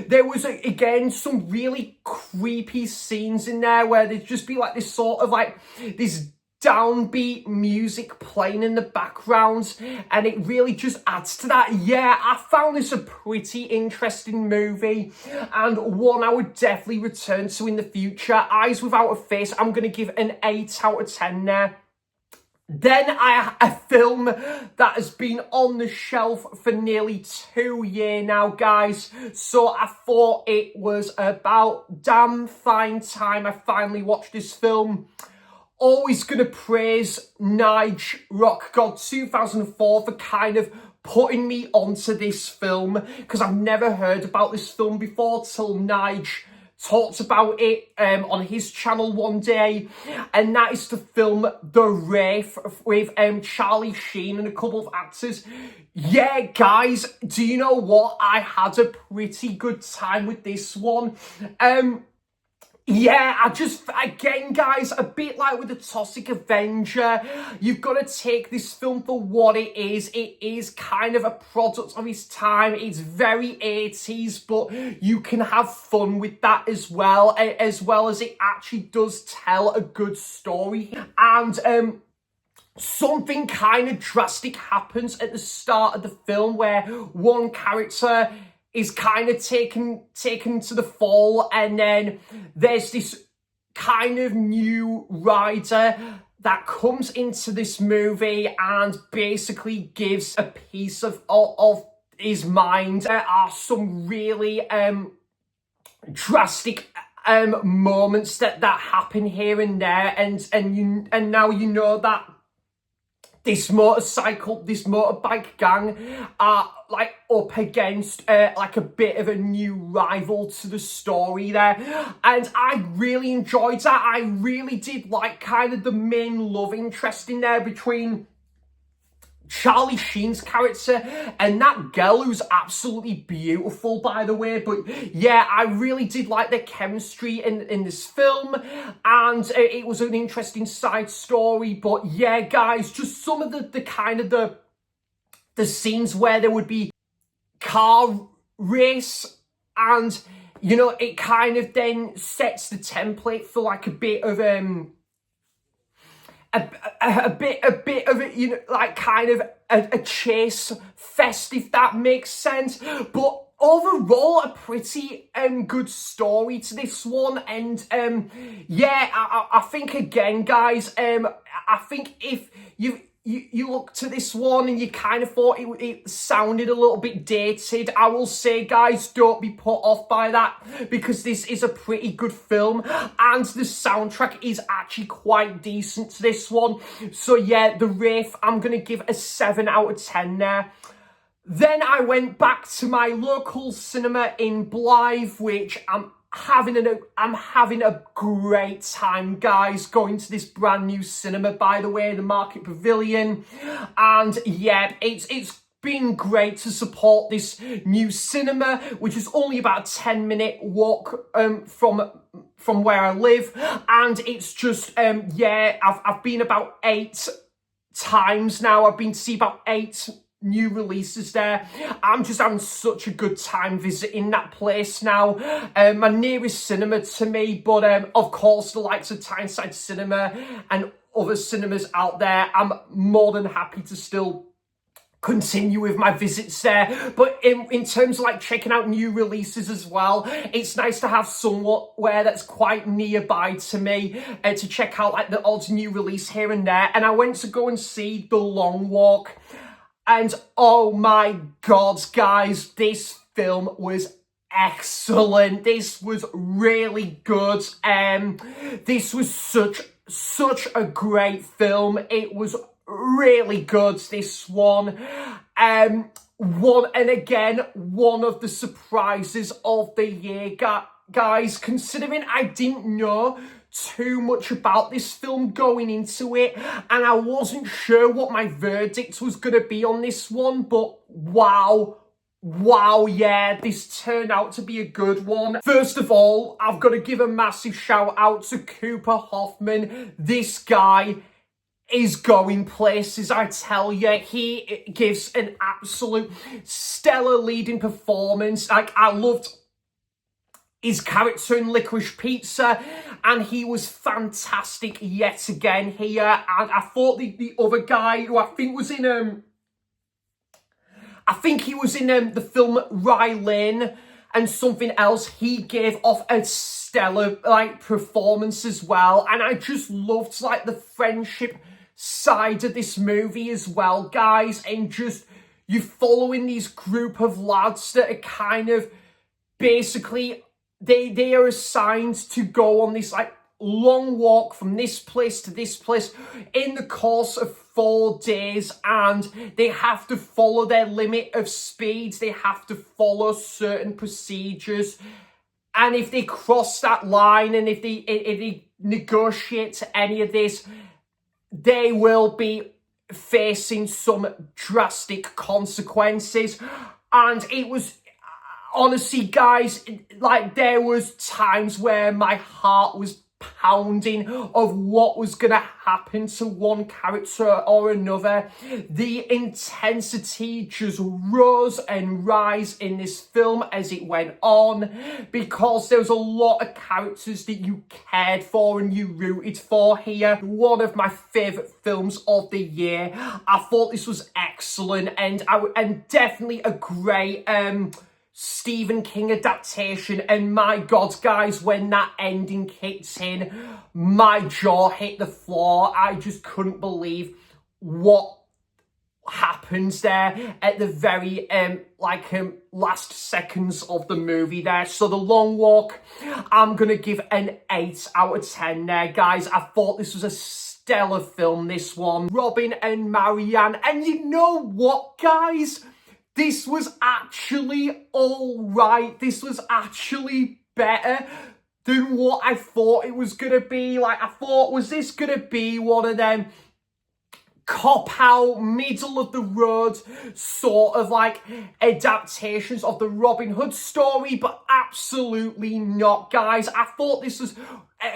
there was again some really creepy scenes in there where there'd just be like this sort of like this downbeat music playing in the background, and it really just adds to that. Yeah, I found this a pretty interesting movie, and one I would definitely return to in the future. Eyes Without a Face, I'm going to give an 8 out of 10 there. Then a film that has been on the shelf for nearly 2 years now, guys. So I thought it was about damn fine time I finally watched this film. Always going to praise Nige Rock God 2004 for kind of putting me onto this film, because I've never heard about this film before till Nige talked about it on his channel one day, and that is the film The Wraith with Charlie Sheen and a couple of actors. Yeah, guys, do you know what? I had a pretty good time with this one. Yeah, I just, again, guys, a bit like with the Toxic Avenger, you've got to take this film for what it is. It is kind of a product of its time. It's very 80s, but you can have fun with that as well as it actually does tell a good story. And something kind of drastic happens at the start of the film where one character is kind of taken to the fall, and then there's this kind of new rider that comes into this movie and basically gives a piece of his mind. There are some really drastic moments that happen here and there, and now you know that this motorbike gang are like up against like a bit of a new rival to the story there, and I really enjoyed that. I really did like kind of the main love interest in there between Charlie Sheen's character and that girl who's absolutely beautiful, by the way. But yeah, I really did like the chemistry in this film, and it was an interesting side story. But yeah, guys, just some of the kind of the scenes where there would be car race, and you know, it kind of then sets the template for like a bit of a bit of it, you know, like kind of a chase fest, if that makes sense. But overall, a pretty good story to this one. And yeah, I think again, guys, I think if you look to this one and you kind of thought it sounded a little bit dated, I will say, guys, don't be put off by that, because this is a pretty good film and the soundtrack is actually quite decent to this one. So yeah, the Wraith, I'm going to give a 7 out of 10 there. Then I went back to my local cinema in Blythe, which I'm having a great time, guys, going to this brand new cinema, by the way, the Market Pavilion. And yeah, it's been great to support this new cinema, which is only about a 10-minute walk from where I live. And it's just yeah, I've been about 8 times now. I've been to see about 8 new releases there. I'm just having such a good time visiting that place now. My nearest cinema to me, but of course the likes of Tyneside Cinema and other cinemas out there, I'm more than happy to still continue with my visits there. But in terms of like checking out new releases as well, it's nice to have somewhere that's quite nearby to me to check out like the odd new release here and there. And I went to go and see The Long Walk. And oh my God, guys, this film was excellent. This was really good. This was such a great film. It was really good, this one. One of the surprises of the year, guys, considering I didn't know too much about this film going into it, and I wasn't sure what my verdict was going to be on this one, but wow, yeah, this turned out to be a good one. First of all, I've got to give a massive shout out to Cooper Hoffman. This guy is going places, I tell you. He gives an absolute stellar leading performance. Like, I loved his character in Licorice Pizza, and he was fantastic yet again here. And I thought the other guy, who I think was in the film Rye Lane and something else, he gave off a stellar like performance as well. And I just loved like the friendship side of this movie as well, guys. And just you following these group of lads that are kind of basically they are assigned to go on this like long walk from this place to this place in the course of 4 days, and they have to follow their limit of speeds. They have to follow certain procedures, and if they cross that line and if they negotiate to any of this, they will be facing some drastic consequences. And it was honestly, guys, like there was times where my heart was pounding of what was going to happen to one character or another. The intensity just rose and rise in this film as it went on, because there was a lot of characters that you cared for and you rooted for here. One of my favourite films of the year. I thought this was excellent, and definitely a great Stephen King adaptation. And my God, guys, when that ending kicked in, my jaw hit the floor. I just couldn't believe what happens there at the very last seconds of the movie there. So The Long Walk, I'm gonna give an 8 out of 10 there, guys. I thought this was a stellar film, this one. Robin and Marianne. And you know what, guys? This was actually all right. This was actually better than what I thought it was going to be. Like, I thought, was this going to be one of them cop-out, middle-of-the-road sort of, like, adaptations of the Robin Hood story? But absolutely not, guys. I thought this was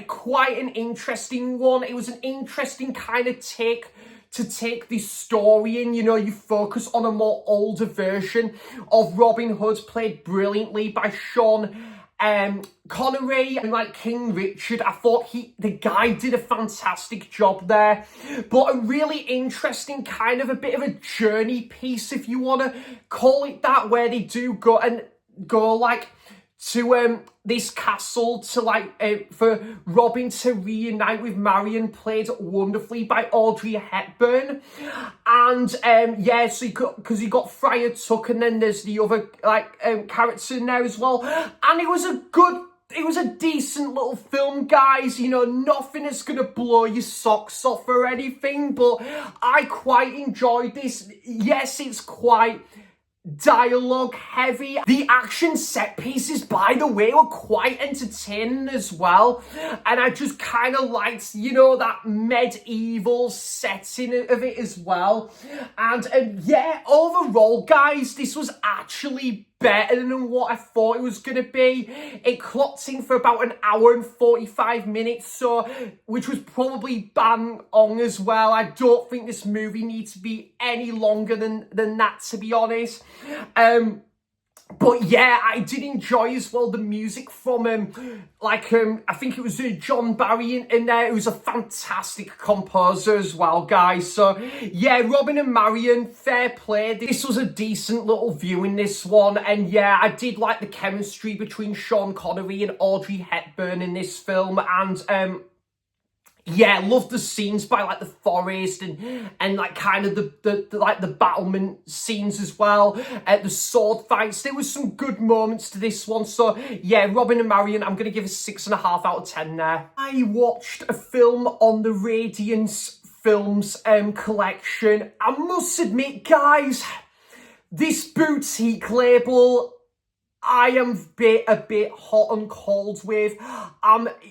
quite an interesting one. It was an interesting kind of take this story in. You know, you focus on a more older version of Robin Hood, played brilliantly by Sean Connery and like King Richard. I thought the guy did a fantastic job there. But a really interesting kind of a bit of a journey piece, if you want to call it that, where they do go like to this castle to like for Robin to reunite with Marion, played wonderfully by Audrey Hepburn. And yeah, so because you got Friar Tuck, and then there's the other like character in there as well, and it was a decent little film, guys. You know, nothing is gonna blow your socks off or anything, but I quite enjoyed this. Yes, it's quite dialogue heavy. The action set pieces, by the way, were quite entertaining as well, and I just kind of liked, you know, that medieval setting of it as well. And yeah, overall, guys, this was actually better than what I thought it was going to be. It clocked in for about an hour and 45 minutes, so which was probably bang on as well. I don't think this movie needs to be any longer than that, to be honest. But yeah, I did enjoy as well the music from I think it was John Barry in there. It was a fantastic composer as well, guys. So yeah, Robin and Marion, fair play. This was a decent little viewing, this one. And yeah, I did like the chemistry between Sean Connery and Audrey Hepburn in this film. And yeah, love the scenes by like the forest and like kind of the like the battlement scenes as well. The sword fights. There was some good moments to this one. So yeah, Robin and Marion, I'm gonna give a 6.5 out of 10 there. I watched a film on the Radiance Films collection. I must admit, guys, this boutique label I am a bit hot and cold with.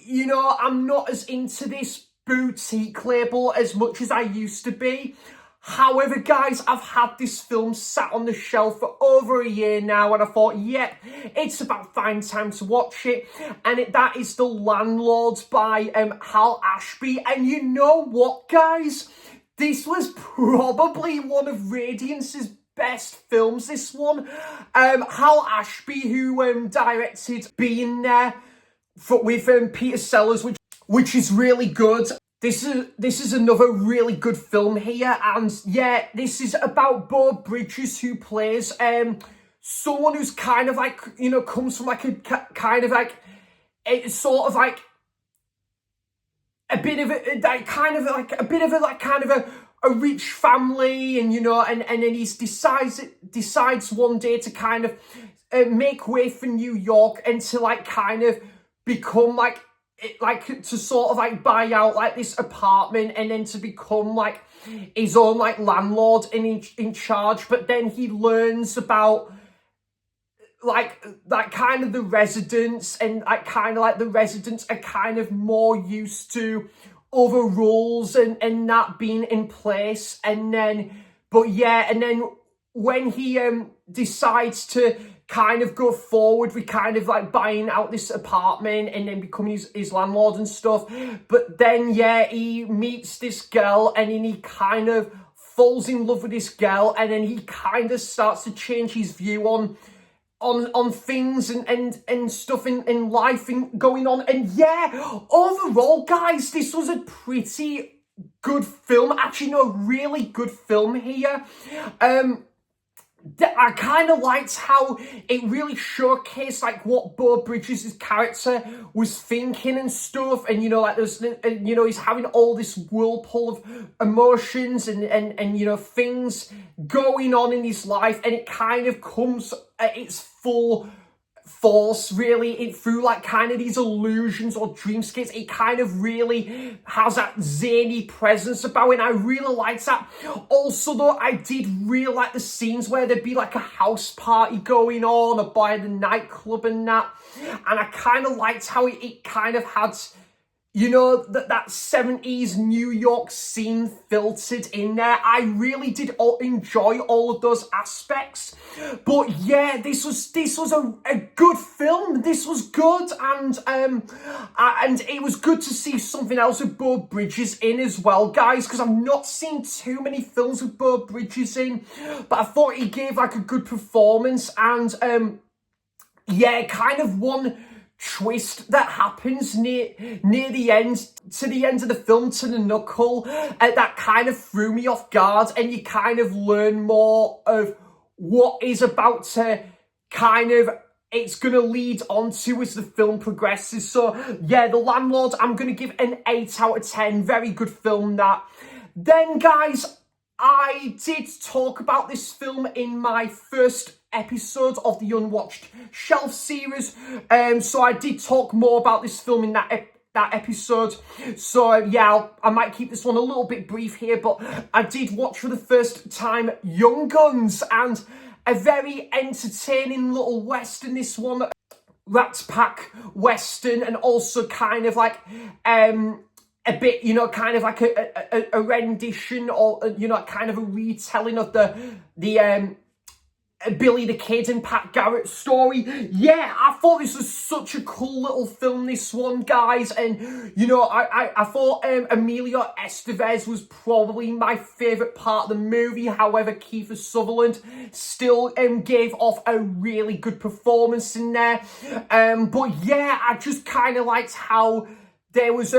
You know, I'm not as into this boutique label as much as I used to be. However, guys, I've had this film sat on the shelf for over a year now, and I thought, yep, it's about fine time to watch it. And that is The Landlord by Hal Ashby. And you know what, guys? This was probably one of Radiance's best films, this one. Hal Ashby, who directed Being There with Peter Sellers, which is really good. This is another really good film here, and yeah, this is about Beau Bridges, who plays someone who's kind of like, you know, comes from like a kind of like it's sort of like a bit of a like kind of like a bit of a like kind of a rich family, and you know, and then he decides one day to kind of make way for New York and to like kind of become like to sort of like buy out like this apartment and then to become like his own like landlord and in charge. But then he learns about like kind of the residents, and like kind of like the residents are kind of more used to other rules and that being in place. And then, but yeah, and then when he decides to kind of go forward with kind of like buying out this apartment and then becoming his landlord and stuff, but then yeah, he meets this girl and then he kind of falls in love with this girl, and then he kind of starts to change his view on things and stuff in life and going on. And yeah, overall, guys, this was a pretty good film. Actually, no, really good film here. I kind of liked how it really showcased like what Beau Bridges' character was thinking and stuff, and you know, like there's, you know, he's having all this whirlpool of emotions and you know, things going on in his life, and it kind of comes at its full force, really, through like kind of these illusions or dreamscapes. It kind of really has that zany presence about it, and I really liked that. Also, though, I did really like the scenes where there'd be like a house party going on or by the nightclub and that, and I kind of liked how it kind of had, you know, that 70s New York scene filtered in there. I really did enjoy all of those aspects. But yeah, this was a good film. This was good, and it was good to see something else with Beau Bridges in as well, guys, because I've not seen too many films with Beau Bridges in, but I thought he gave like a good performance, and yeah, kind of one twist that happens near the end, to the end of the film, to the knuckle, that kind of threw me off guard, and you kind of learn more of what is about to kind of, it's going to lead on to as the film progresses. So yeah, The Landlord, I'm going to give an 8 out of 10. Very good film, that. Then guys, I did talk about this film in my first episode of the Unwatched Shelf series. So I did talk more about this film in that episode. So yeah, I might keep this one a little bit brief here, but I did watch for the first time Young Guns, and a very entertaining little western, this one. Rat Pack western, and also kind of like a bit, you know, kind of like a rendition, or you know, kind of a retelling of the Billy the Kid and Pat Garrett story. Yeah, I thought this was such a cool little film, this one, guys. And, you know, I thought Emilio Estevez was probably my favourite part of the movie. However, Kiefer Sutherland still gave off a really good performance in there. But yeah, I just kind of liked how there was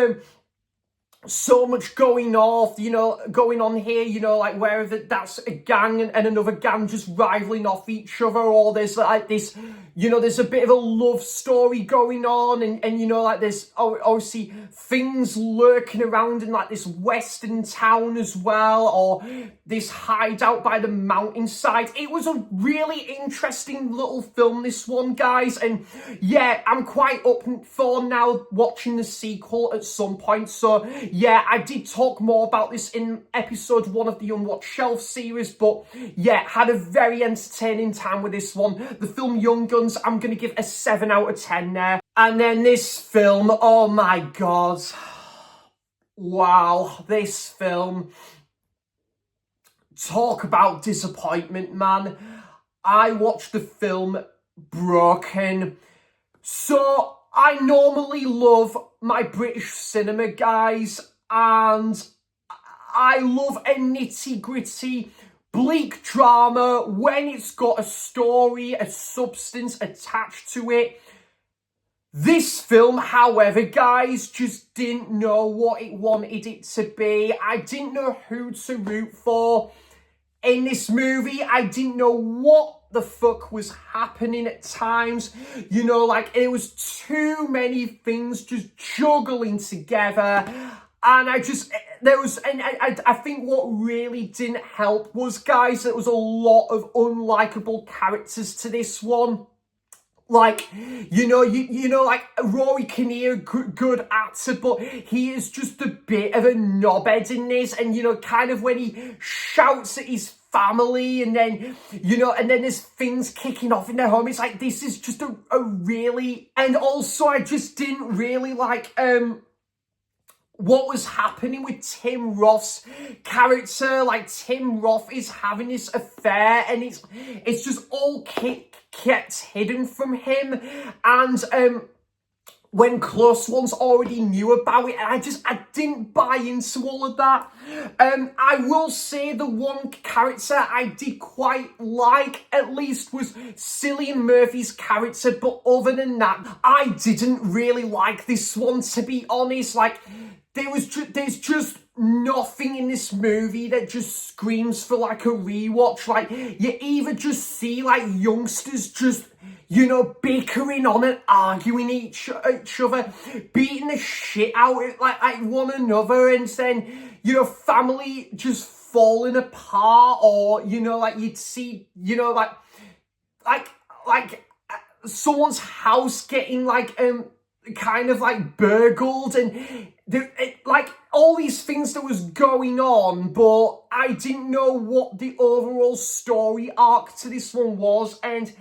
so much going on here, you know, like wherever that's a gang and another gang just rivaling off each other, or there's like this, you know, there's a bit of a love story going on, and you know, like there's obviously things lurking around in like this western town as well, or this hideout by the mountainside. It was a really interesting little film, this one, guys, and yeah, I'm quite up for now watching the sequel at some point. So yeah, I did talk more about this in episode 1 of the Unwatched Shelf series, but yeah, had a very entertaining time with this one. The film Young Guns, I'm going to give a 7 out of 10 there. And then this film, oh my god. Wow, this film. Talk about disappointment, man. I watched the film broken. So, I normally love my British cinema, guys, and I love a nitty-gritty, bleak drama when it's got a story, a substance attached to it. This film, however, guys, just didn't know what it wanted it to be. I didn't know who to root for in this movie. I didn't know what the fuck was happening at times. You know, like, it was too many things just juggling together. And I think what really didn't help was, guys, there was a lot of unlikable characters to this one. Like, you know, like Rory Kinnear, good actor, but he is just a bit of a knobhead in this. And, you know, kind of when he shouts at his family, and then, you know, and then there's things kicking off in their home. It's like, this is just a really, and also I just didn't really like, what was happening with Tim Roth's character. Like, Tim Roth is having this affair, and it's just all kept hidden from him, and when close ones already knew about it, and I didn't buy into all of that. I will say the one character I did quite like, at least, was Cillian Murphy's character, but other than that, I didn't really like this one, to be honest. Like, there's just nothing in this movie that just screams for like a rewatch. Like, you either just see like youngsters just, you know, bickering on and arguing each other, beating the shit out of like one another, and then, you know, family just falling apart, or, you know, like you'd see, you know, like someone's house getting like kind of like burgled, and like all these things that was going on, but I didn't know what the overall story arc to this one was, and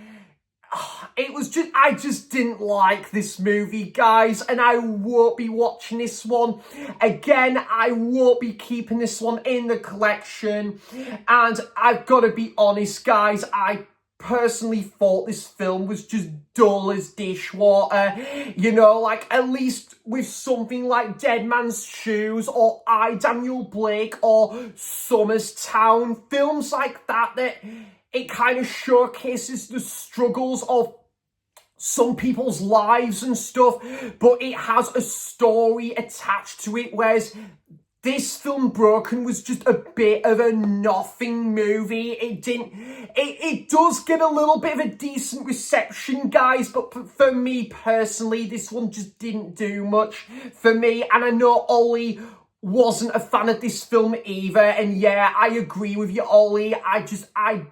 it was just, I just didn't like this movie, guys, and I won't be watching this one again. I won't be keeping this one in the collection, and I've got to be honest, guys, I personally thought this film was just dull as dishwater. You know, like, at least with something like Dead Man's Shoes, or I, Daniel Blake, or Summer's Town, films like that it kind of showcases the struggles of some people's lives and stuff, but it has a story attached to it, whereas this film, Broken, was just a bit of a nothing movie. It does get a little bit of a decent reception, guys, but for me personally, this one just didn't do much for me. And I know Ollie wasn't a fan of this film either, and yeah, I agree with you, Ollie. I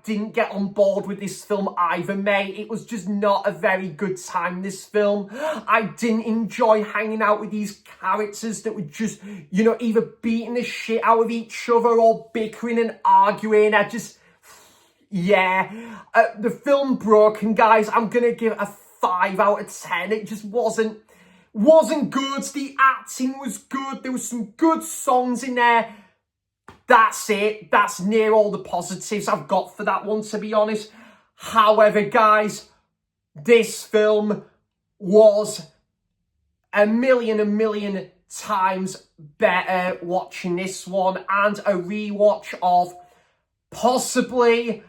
didn't get on board with this film either, mate. It was just not a very good time, this film. I didn't enjoy hanging out with these characters that were just, you know, either beating the shit out of each other or bickering and arguing. The film Broken, guys, I'm gonna give it a 5 out of 10. It just wasn't good. The acting was good. There was some good songs in there. That's it. That's near all the positives I've got for that one, to be honest. However, guys, this film was a million times better watching this one, and a rewatch of possibly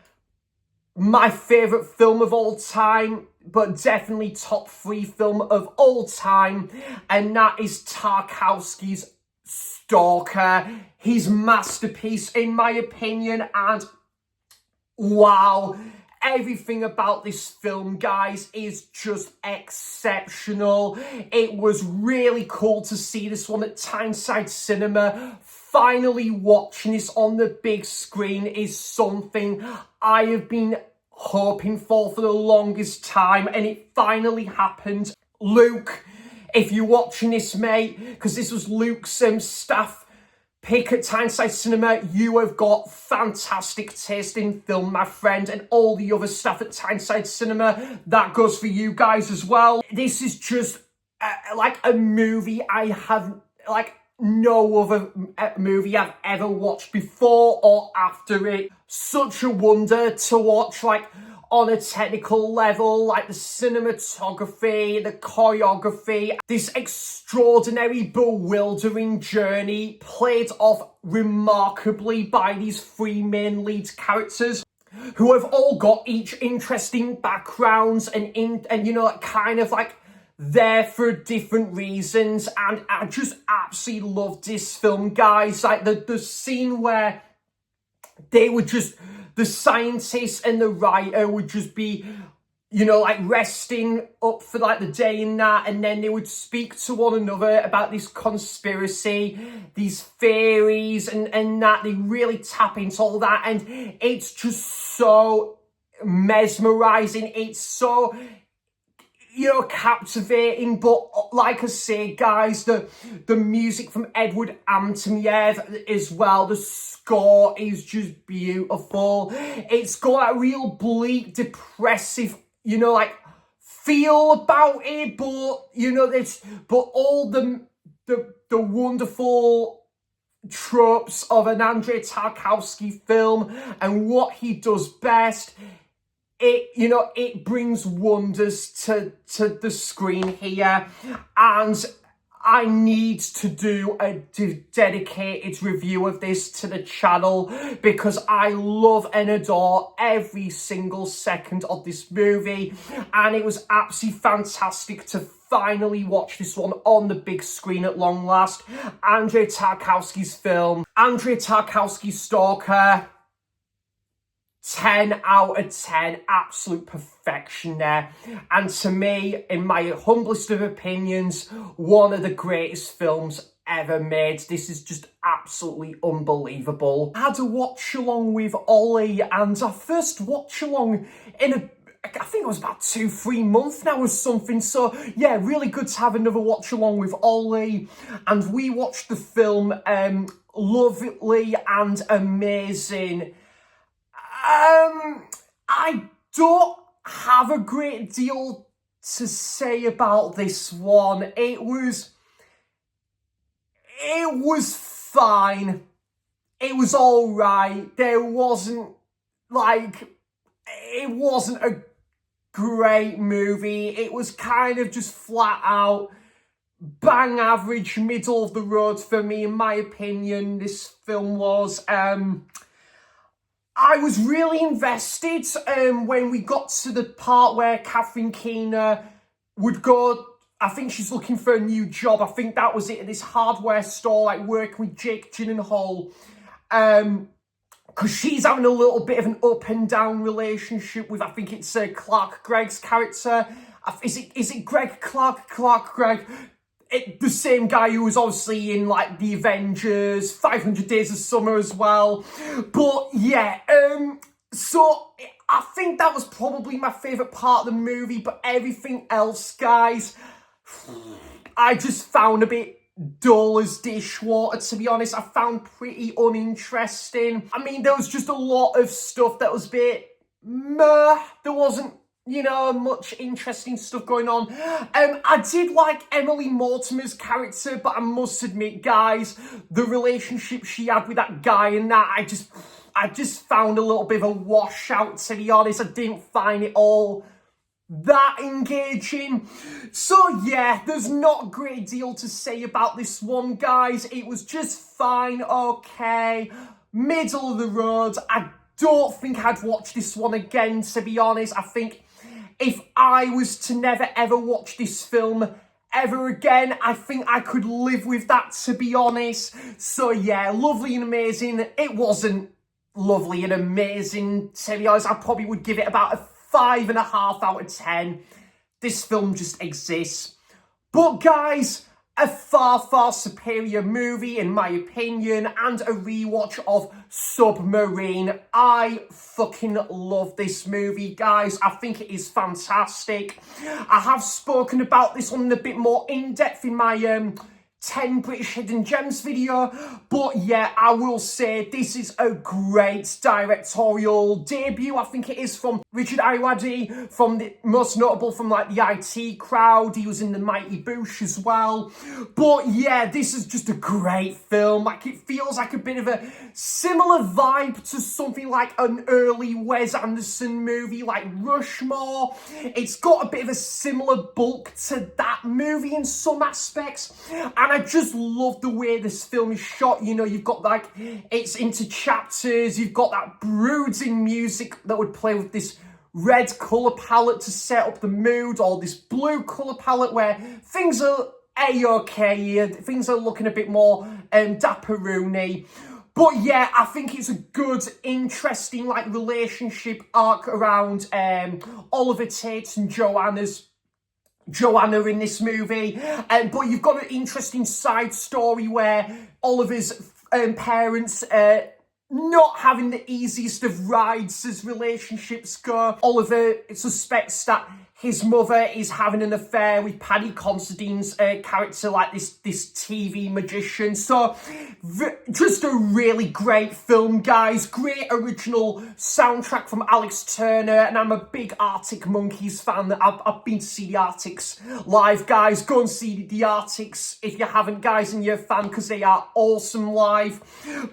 my favourite film of all time, but definitely top 3 film of all time, and that is Tarkowski's Stalker, his masterpiece in my opinion. And wow, everything about this film, guys, is just exceptional. It was really cool to see this one at Tyneside Cinema. Finally watching this on the big screen is something I have been hoping for the longest time, and it finally happened. Luke, if you're watching this, mate, because this was Luke's staff pick at Tyneside Cinema, you have got fantastic taste in film, my friend, and all the other staff at Tyneside Cinema, that goes for you guys as well. This is just like a movie I have, like, no other movie I've ever watched before or after it. Such a wonder to watch, like, on a technical level, like the cinematography, the choreography, this extraordinary, bewildering journey played off remarkably by these 3 main lead characters, who have all got each interesting backgrounds and you know, kind of like there for different reasons. And I just absolutely loved this film, guys. Like the scene where they would just, the scientist and the writer would just be, you know, like resting up for like the day and that, and then they would speak to one another about this conspiracy, these theories, and that they really tap into all that, and it's just so mesmerizing. It's so, you know, captivating. But like I say, guys, the music from Edward Antomiev as well, the score is just beautiful. It's got a real bleak, depressive, you know, like feel about it, but you know, but all the wonderful tropes of an Andrei Tarkowski film and what he does best. It, you know, it brings wonders to the screen here, and I need to do a dedicated review of this to the channel, because I love and adore every single second of this movie, and it was absolutely fantastic to finally watch this one on the big screen at long last. Andrei Tarkowski's film, Andrei Tarkowski's Stalker, 10 out of 10, absolute perfection there. And to me, in my humblest of opinions, one of the greatest films ever made. This is just absolutely unbelievable. I had a watch along with Ollie, and our first watch along in I think it was about 2-3 months now or something. So yeah, really good to have another watch along with Ollie. And we watched the film Lovely and Amazing. I don't have a great deal to say about this one. It was fine. It was all right. It wasn't a great movie. It was kind of just flat out bang average, middle of the road for me, in my opinion. This film was, I was really invested when we got to the part where Catherine Keener would go. I think she's looking for a new job. I think that was it at this hardware store, like working with Jake Gyllenhaal. Because she's having a little bit of an up and down relationship with, I think it's Clark Gregg's character. Is it Greg Clark? Clark Gregg? The same guy who was obviously in like the Avengers, 500 Days of Summer as well. But yeah, so I think that was probably my favourite part of the movie, but everything else, guys, I just found a bit dull as dishwater, to be honest. I found pretty uninteresting. I mean, there was just a lot of stuff that was a bit meh. There wasn't, much interesting stuff going on. I did like Emily Mortimer's character, but I must admit, guys, the relationship she had with that guy and that, I just found a little bit of a washout, to be honest. I didn't find it all that engaging. So yeah, there's not a great deal to say about this one, guys. It was just fine, okay, middle of the road. I don't think I'd watch this one again, to be honest. I think if I was to never ever watch this film ever again, I think I could live with that, to be honest. So yeah, lovely and amazing. It wasn't lovely and amazing, to be honest. I probably would give it about a 5.5 out of 10. This film just exists. But guys, a far, far superior movie in my opinion, and a rewatch of Submarine. I fucking love this movie, guys. I think it is fantastic. I have spoken about this one a bit more in depth in my 10 British Hidden Gems video, but yeah, I will say this is a great directorial debut. I think it is from Richard Ayoade, from the most notable from like the IT Crowd. He was in The Mighty Boosh as well. But yeah, this is just a great film. Like, it feels like a bit of a similar vibe to something like an early Wes Anderson movie like Rushmore. It's got a bit of a similar bulk to that movie in some aspects, and I just love the way this film is shot. You've got like, it's into chapters, you've got that brooding music that would play with this red colour palette to set up the mood, or this blue colour palette where things are a-okay, things are looking a bit more dapperoony. But yeah, I think it's a good, interesting like relationship arc around Oliver Tate and Joanna in this movie. But you've got an interesting side story where Oliver's parents not having the easiest of rides as relationships go. Oliver suspects that his mother is having an affair with Paddy Considine's character, like this TV magician. So, just a really great film, guys. Great original soundtrack from Alex Turner, and I'm a big Arctic Monkeys fan. I've been to see the Arctics live, guys. Go and see the Arctics if you haven't, guys, and you're a fan, because they are awesome live.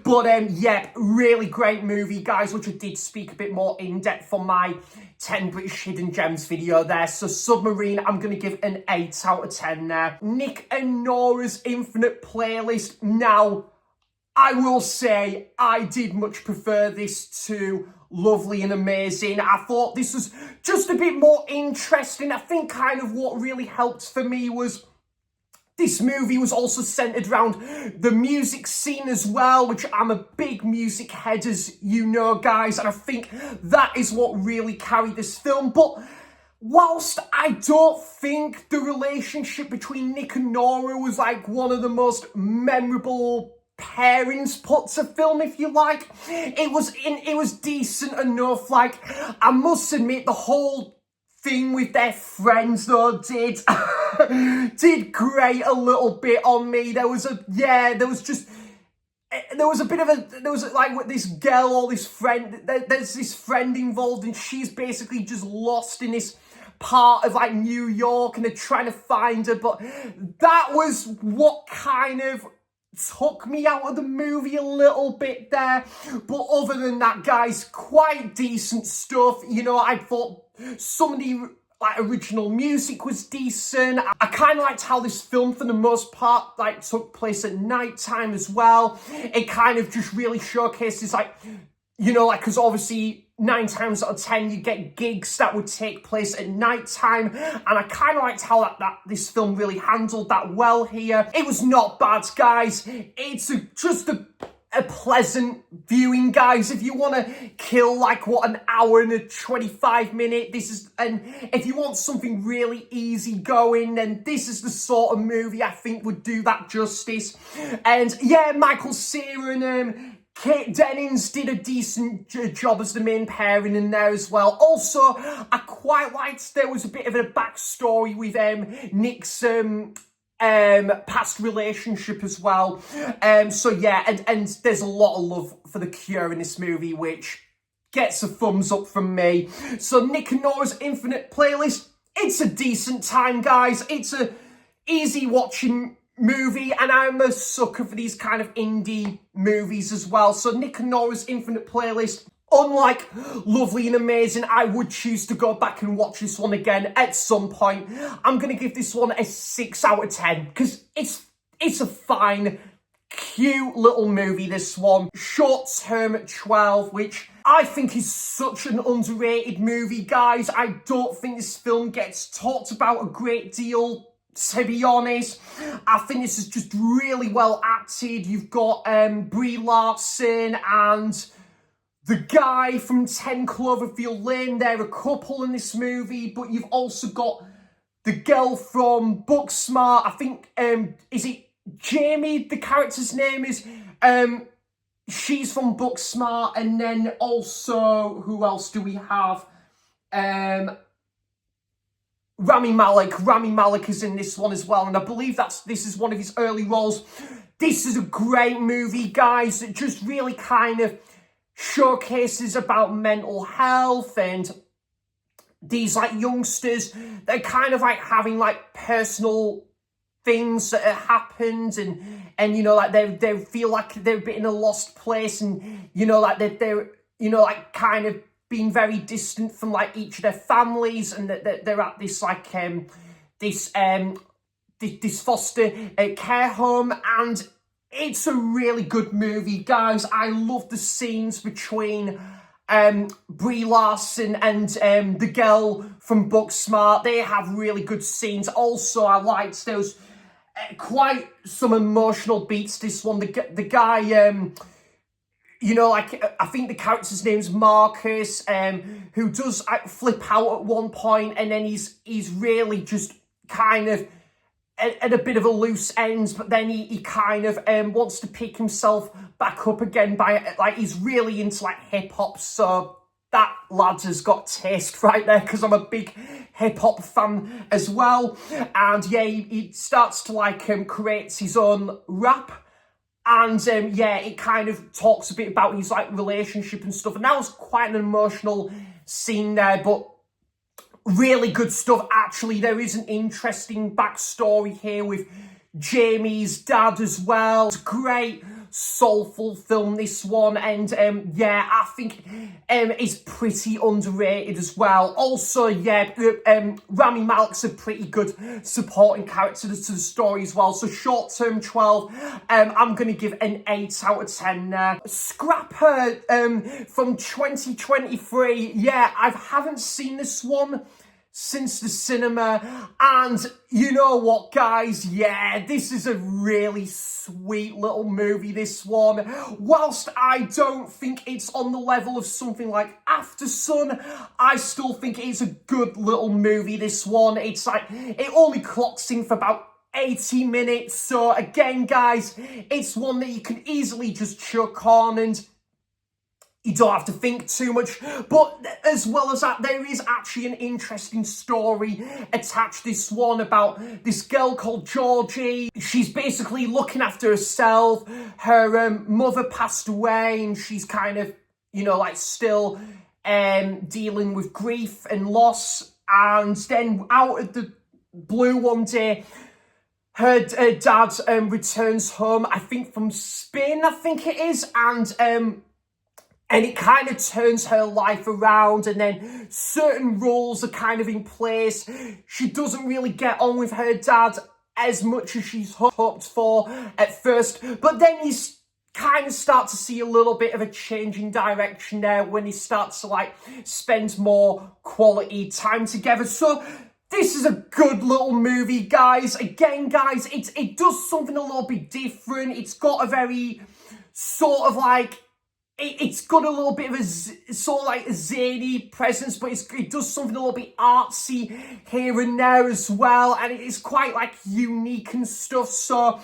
But yeah, really great movie, guys, which I did speak a bit more in depth on my 10 British Hidden Gems video there. So Submarine, I'm going to give an 8 out of 10 there. Nick and Nora's Infinite Playlist. Now, I will say I did much prefer this to Lovely and Amazing. I thought this was just a bit more interesting. I think kind of what really helped for me was this movie was also centered around the music scene as well, which I'm a big music head, as you know, guys, and I think that is what really carried this film. But whilst I don't think the relationship between Nick and Nora was like one of the most memorable pairings put to film, if you like, it was decent enough. Like, I must admit, the whole thing with their friends though did grate a little bit on me. There was like with this girl or this friend, there's this friend involved, and she's basically just lost in this part of like New York, and they're trying to find her. But that was what kind of took me out of the movie a little bit there. But other than that, guys, quite decent stuff. I thought some of the like original music was decent. I kind of liked how this film, for the most part, like took place at night time as well. It kind of just really showcases like, you know, like, because obviously 9 times out of 10 you get gigs that would take place at night time, and I kind of liked how that this film really handled that well here. It was not bad, guys. It's just a pleasant viewing, guys. If you want to kill like an hour and a 25-minute, and if you want something really easy going, then this is the sort of movie I think would do that justice. And yeah, Michael Cera and Kate Dennings did a decent job as the main pairing in there as well. Also, I quite liked there was a bit of a backstory with Nick's past relationship as well. So yeah, and there's a lot of love for the Cure in this movie, which gets a thumbs up from me. So Nick and Nora's Infinite Playlist, it's a decent time, guys. It's a easy watching movie, and I'm a sucker for these kind of indie movies as well. So Nick and Nora's Infinite Playlist, unlike Lovely and Amazing, I would choose to go back and watch this one again at some point. I'm going to give this one a 6 out of 10 because it's a fine, cute little movie, this one. Short Term 12, which I think is such an underrated movie, guys. I don't think this film gets talked about a great deal, to be honest. I think this is just really well acted. You've got Brie Larson and the guy from 10 Cloverfield Lane. They're a couple in this movie, but you've also got the girl from Booksmart. I think, is it Jamie, the character's name is? She's from Booksmart. And then also, who else do we have? Rami Malek. Rami Malek is in this one as well, and I believe this is one of his early roles. This is a great movie, guys. It just really kind of showcases about mental health and these like youngsters. They're kind of like having like personal things that have happened, and you know, like they feel like they're a bit in a lost place, and you know, like they're you know, like kind of being very distant from like each of their families, and that they're at this like this foster care home, and it's a really good movie, guys. I love the scenes between Brie Larson and the girl from Booksmart. They have really good scenes. Also, I liked those quite some emotional beats. This one, the guy. You know, like, I think the character's name's Marcus, who does flip out at one point, and then he's really just kind of at a bit of a loose end, but then he kind of wants to pick himself back up again by, like, he's really into, like, hip-hop, so that lad has got taste right there, because I'm a big hip-hop fan as well. And yeah, he starts to, like, create his own rap. And yeah, it kind of talks a bit about his like relationship and stuff. And that was quite an emotional scene there, but really good stuff. Actually, there is an interesting backstory here with Jamie's dad as well. It's great, soulful film, this one. And yeah, I think it's pretty underrated as well. Also, yeah, Rami Malek's a pretty good supporting character to the story as well. So Short Term 12, I'm going to give an 8 out of 10 there. Scrapper from 2023. Yeah, I haven't seen this one since the cinema, and you know what, guys, yeah, this is a really sweet little movie, this one. Whilst I don't think it's on the level of something like After Sun, I still think it's a good little movie, this one. It's like, it only clocks in for about 80 minutes, so again, guys, it's one that you can easily just chuck on, and you don't have to think too much. But as well as that, there is actually an interesting story attached to this one about this girl called Georgie. She's basically looking after herself. Her mother passed away, and she's kind of, you know, like still dealing with grief and loss. And then out of the blue one day, her dad returns home, I think from Spain, I think it is, and it kind of turns her life around, and then certain rules are kind of in place. She doesn't really get on with her dad as much as she's hoped for at first, but then kind of start to see a little bit of a change in direction there when he starts to like spend more quality time together. So this is a good little movie, guys. Again, guys, it does something a little bit different. It's got a very sort of like, it's got a little bit of a sort of like a zany presence, but it does something a little bit artsy here and there as well, and it is quite like unique and stuff. So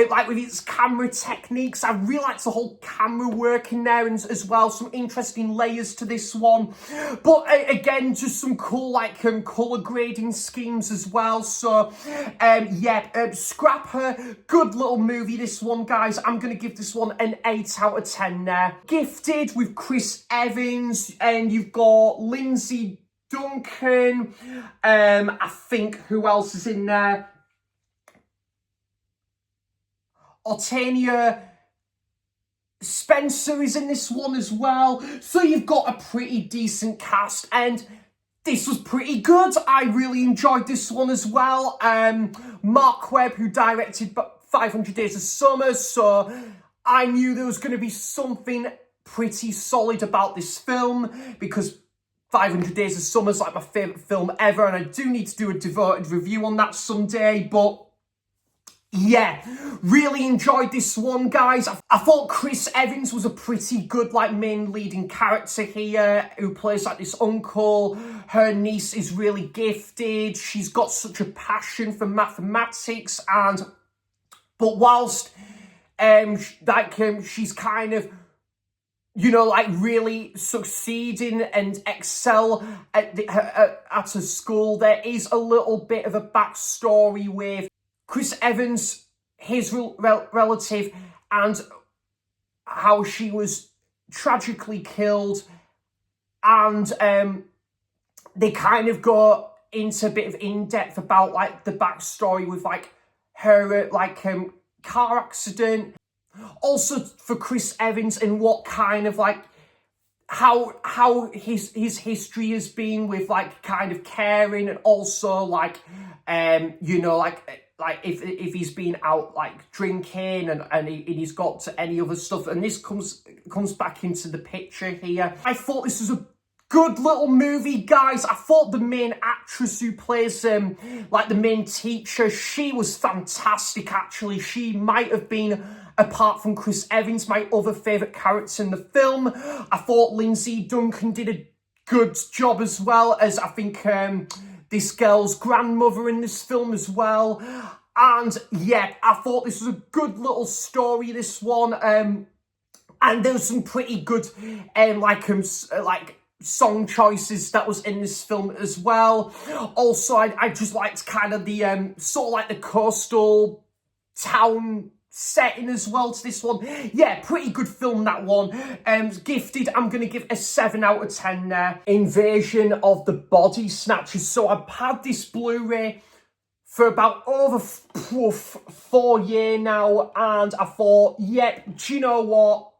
like with its camera techniques, I really like the whole camera work in there, and as well some interesting layers to this one. But again, just some cool like color grading schemes as well. So yeah, Scrapper, good little movie this one, guys. I'm gonna give this one an 8 out of 10 there. Gifted with Chris Evans, and you've got Lindsay Duncan. I think who else is in there? Otania Spencer is in this one as well. So you've got a pretty decent cast, and this was pretty good. I really enjoyed this one as well. Mark Webb, who directed 500 Days of Summer, so I knew there was going to be something pretty solid about this film, because 500 Days of Summer is like my favourite film ever, and I do need to do a devoted review on that someday. But yeah, really enjoyed this one, guys. I thought Chris Evans was a pretty good like main leading character here, who plays like this uncle. Her niece is really gifted. She's got such a passion for mathematics, but whilst she's kind of, you know, like really succeeding and excel at her school, there is a little bit of a backstory with Chris Evans, his relative, and how she was tragically killed. And they kind of go into a bit of in-depth about like the backstory with like her car accident. Also for Chris Evans, and what kind of like how his history has been with like kind of caring, and also like you know, like if he's been out like drinking and he's got to any other stuff, and this comes back into the picture here. I thought this was a good little movie, guys. I thought the main actress who plays like the main teacher, she was fantastic actually. She might have been, apart from Chris Evans, my other favourite character in the film. I thought Lindsay Duncan did a good job, as well as I think this girl's grandmother in this film as well. And yeah, I thought this was a good little story, this one. And there was some pretty good like song choices that was in this film as well. Also, I just liked kind of the sort of like the coastal town setting as well to this one. Yeah, pretty good film, that one. Gifted, I'm going to give a 7 out of 10 there. Invasion of the Body Snatchers. So I've had this Blu-ray for about over 4 years now, and I thought, yeah, do you know what?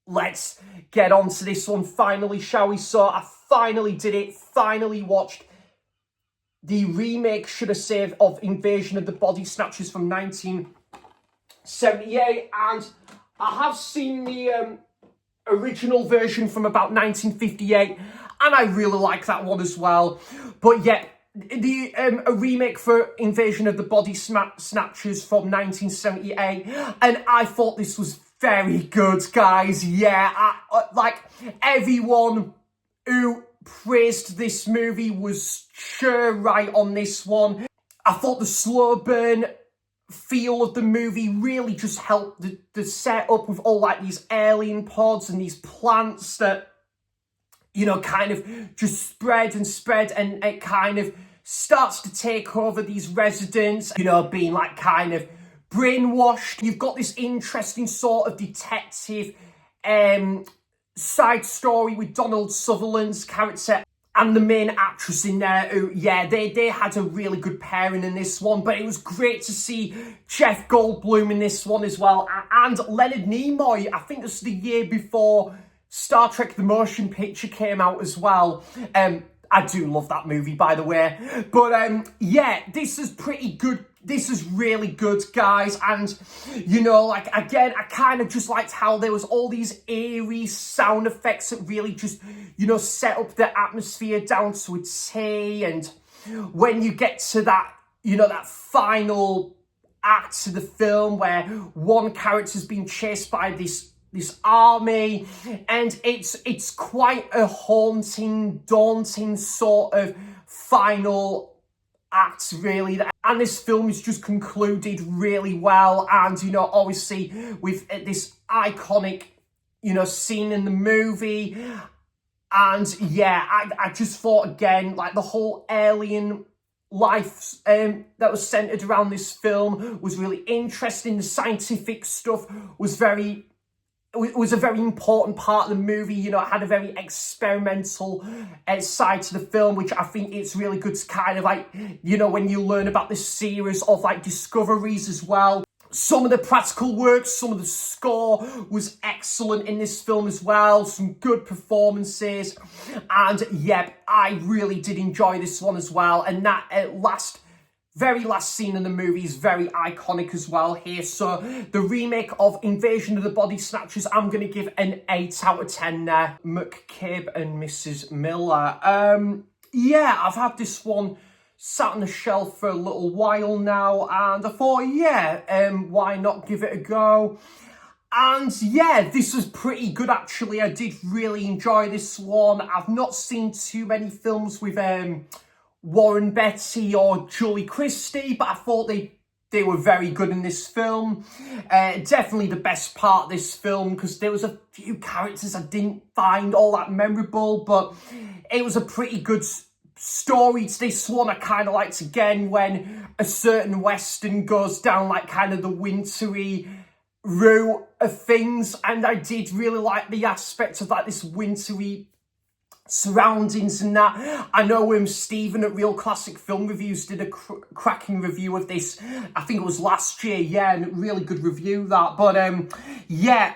Let's get on to this one finally, shall we? So I finally did it, finally watched the remake, should I say, of Invasion of the Body Snatchers from 1978, and I have seen the original version from about 1958, and I really like that one as well. But yeah, the a remake for Invasion of the Body Snatchers from 1978, and I thought this was very good, guys. Yeah, like everyone who praised this movie was sure right on this one. I thought the slow burn feel of the movie really just helped the setup with all like these alien pods and these plants that, you know, kind of just spread, and it kind of starts to take over these residents, you know, being like kind of brainwashed. You've got this interesting sort of detective side story with Donald Sutherland's character and the main actress in there, who, yeah, they had a really good pairing in this one. But it was great to see Jeff Goldblum in this one as well, and Leonard Nimoy. I think this was the year before Star Trek The Motion Picture came out as well. I do love that movie, by the way. But yeah, this is pretty good this is really good, guys. And, you know, like, again, I kind of just liked how there was all these eerie sound effects that really just, you know, set up the atmosphere down to a T. And when you get to that, you know, that final act of the film where one character's being chased by this army, and it's quite a haunting, daunting sort of final act, really. And this film is just concluded really well. And, you know, obviously with this iconic, you know, scene in the movie. And yeah, I just thought, again, like, the whole alien life that was centered around this film was really interesting. The scientific stuff was a very important part of the movie. You know, it had a very experimental side to the film, which I think it's really good to kind of, like, you know, when you learn about this series of, like, discoveries as well. Some of the practical work, some of the score was excellent in this film as well. Some good performances. And, yep, I really did enjoy this one as well. And that very last scene in the movie is very iconic as well here. So the remake of Invasion of the Body Snatchers, I'm going to give an 8 out of 10 there. McCabe and Mrs. Miller. Yeah, I've had this one sat on the shelf for a little while now, and I thought, yeah, why not give it a go? And yeah, this was pretty good, actually. I did really enjoy this one. I've not seen too many films with Warren Beatty or Julie Christie, but I thought they were very good in this film. Definitely the best part of this film, because there was a few characters I didn't find all that memorable, but it was a pretty good story to this one. I kind of liked, again, when a certain Western goes down, like, kind of the wintry route of things, and I did really like the aspect of, like, this wintry surroundings and that. I know Stephen at Real Classic Film Reviews did a cracking review of this. I think it was last year, yeah, and really good review, that. But yeah,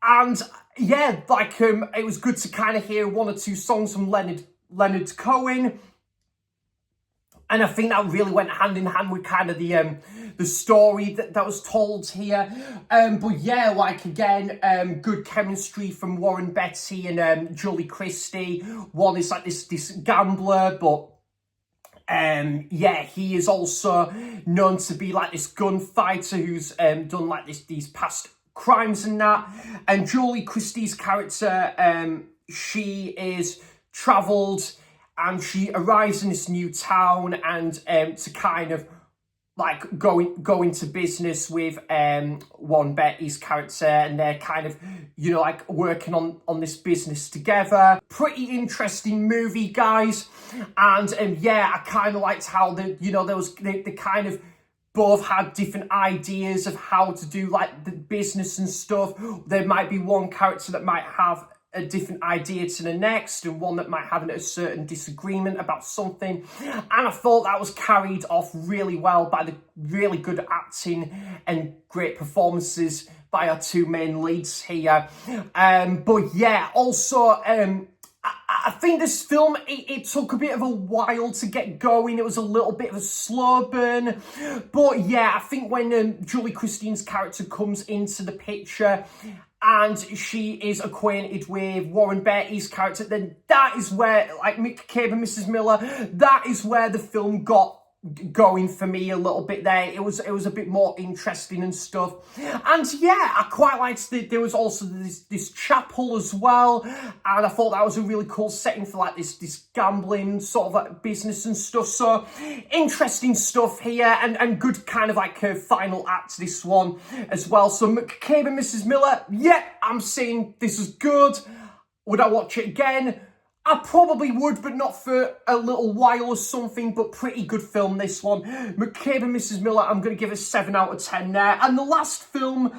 and yeah, like, it was good to kind of hear one or two songs from Leonard Cohen, and I think that really went hand in hand with kind of the story that was told here. But yeah, like, again, good chemistry from Warren Beatty and Julie Christie. One is like this gambler, but yeah, he is also known to be like this gunfighter who's done like these past crimes and that. And Julie Christie's character, she is travelled, and she arrives in this new town, and to kind of, like, go into business with Warren Beatty's character, and they're kind of, you know, like, working on this business together. Pretty interesting movie, guys. And yeah, I kind of liked how they kind of both had different ideas of how to do, like, the business and stuff. There might be one character that might have a different idea to the next, and one that might have a certain disagreement about something. And I thought that was carried off really well by the really good acting and great performances by our two main leads here. But yeah, also, I think this film, it took a bit of a while to get going. It was a little bit of a slow burn. But yeah, I think when Julie Christie's character comes into the picture and she is acquainted with Warren Beatty's character, then that is where, like, McCabe and Mrs. Miller, that is where the film got going for me a little bit there. It was a bit more interesting and stuff. And yeah, I quite liked there was also this chapel as well, and I thought that was a really cool setting for, like, this gambling sort of, like, business and stuff. So interesting stuff here, and good kind of, like, a final act to this one as well. So McCabe and Mrs. Miller, yeah, I'm saying this is good. Would I watch it again? I probably would, but not for a little while or something, but pretty good film, this one. McCabe and Mrs. Miller, I'm going to give a 7 out of 10 there. And the last film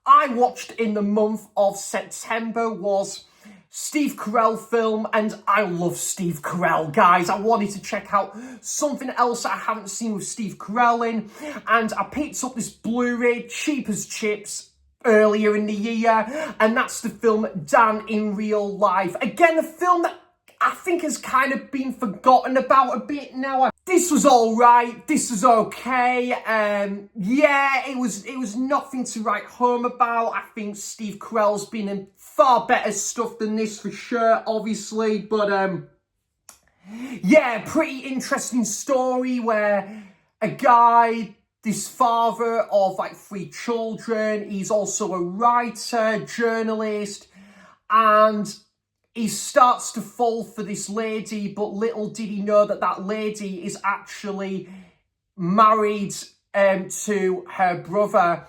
I watched in the month of September was Steve Carell film, and I love Steve Carell, guys. I wanted to check out something else I haven't seen with Steve Carell in, and I picked up this Blu-ray, cheap as chips, earlier in the year, and that's the film Dan in Real Life. Again, a film that I think has kind of been forgotten about a bit now. this was all right. This was okay. Yeah, it was nothing to write home about. I think Steve Carell's been in far better stuff than this for sure, obviously. But yeah, pretty interesting story where a guy, this father of like 3 children, he's also a writer, journalist, and he starts to fall for this lady, but little did he know that that lady is actually married to her brother.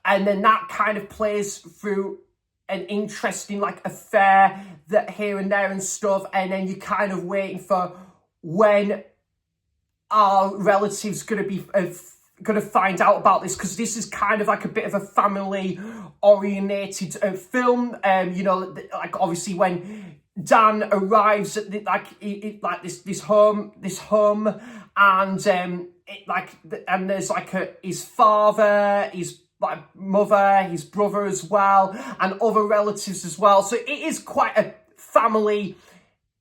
And then that kind of plays through an interesting like affair that here and there and stuff. And then you're kind of waiting for when our relatives going to be going to find out about this, because this is kind of like a bit of a family orientated film. You know, like obviously when Dan arrives at the, like this home, and and there's like his father, his like mother, his brother as well, and other relatives as well. So it is quite a family,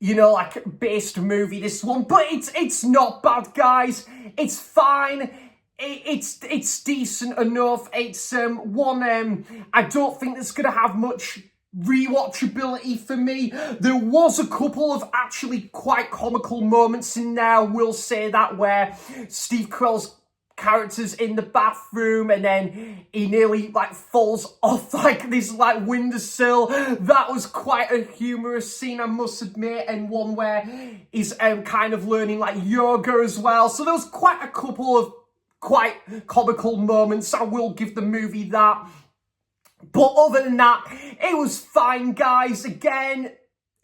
you know, like based movie, this one, but it's not bad, guys. It's fine. It's decent enough. It's one I don't think that's gonna have much rewatchability for me. There was a couple of actually quite comical moments in there, I will say that, where Steve Carell's character's in the bathroom and then he nearly like falls off like this like windowsill. That was quite a humorous scene, I must admit, and one where he's kind of learning like yoga as well. So there was quite a couple of quite comical moments, I will give the movie that. But other than that, it was fine, guys. Again,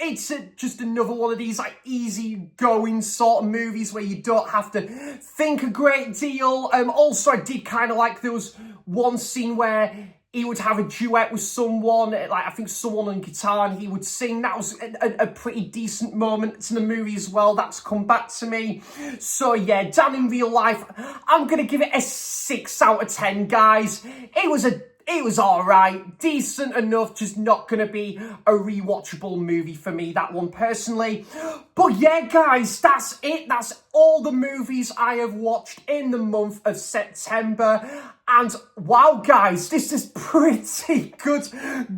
it's just another one of these like easy-going sort of movies where you don't have to think a great deal. Also, I did kind of like there was one scene where he would have a duet with someone, like I think someone on guitar, and he would sing. That was a pretty decent moment in the movie as well. That's come back to me. So yeah, Dan in real life, I'm going to give it a 6 out of 10, guys. It was all right, decent enough, just not going to be a rewatchable movie for me, that one personally. But yeah, guys, that's it. That's all the movies I have watched in the month of September. And wow, guys, this is pretty good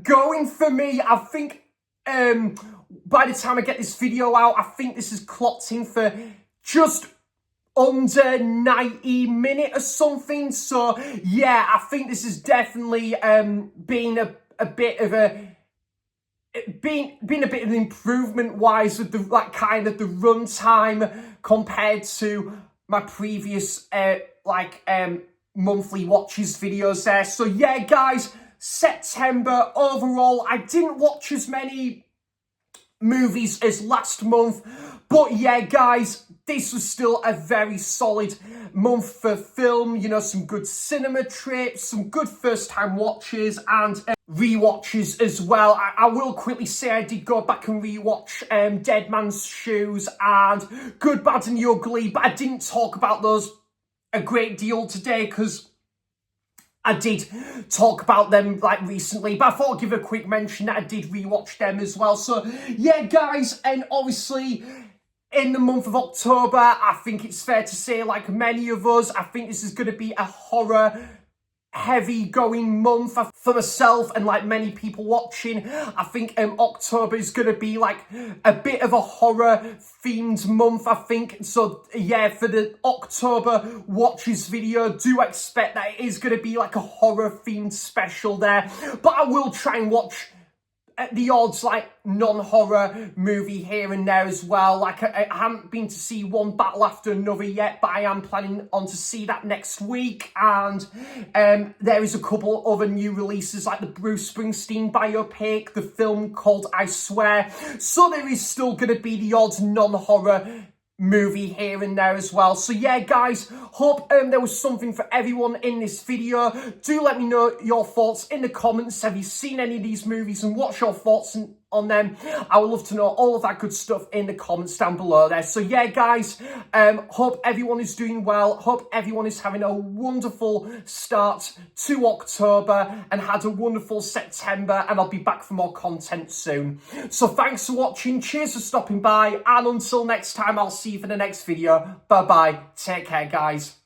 going for me. I think by the time I get this video out, I think this is clocked in for just under 90 minutes or something. So yeah, I think this is definitely been a bit of a an improvement wise with the like kind of the runtime compared to my previous monthly watches videos there. So yeah, guys, September overall, I didn't watch as many movies as last month, but yeah, guys, this was still a very solid month for film. You know, some good cinema trips, some good first-time watches, and rewatches as well. I will quickly say I did go back and rewatch Dead Man's Shoes and Good, Bad and the Ugly, but I didn't talk about those a great deal today because I did talk about them like recently, but I thought I'd give a quick mention that I did rewatch them as well. So yeah, guys, and obviously in the month of October, I think it's fair to say, like many of us, I think this is going to be a horror heavy going month for myself and like many people watching. I think October is going to be like a bit of a horror themed month, I think. So yeah, for the October watches video, do expect that it is going to be like a horror themed special there, but I will try and watch the odds like non-horror movie here and there as well. Like I haven't been to see One Battle After Another yet, but I am planning on to see that next week. And there is a couple other new releases like the Bruce Springsteen biopic, the film called I Swear. So there is still going to be the odd non-horror movie here and there as well. So yeah, guys, hope there was something for everyone in this video. Do let me know your thoughts in the comments. Have you seen any of these movies and what's your thoughts on them. I would love to know all of that good stuff in the comments down below there. So yeah, guys, hope everyone is doing well. Hope everyone is having a wonderful start to October and had a wonderful September, and I'll be back for more content soon. So thanks for watching. Cheers for stopping by, and until next time, I'll see you for the next video. Bye bye. Take care, guys.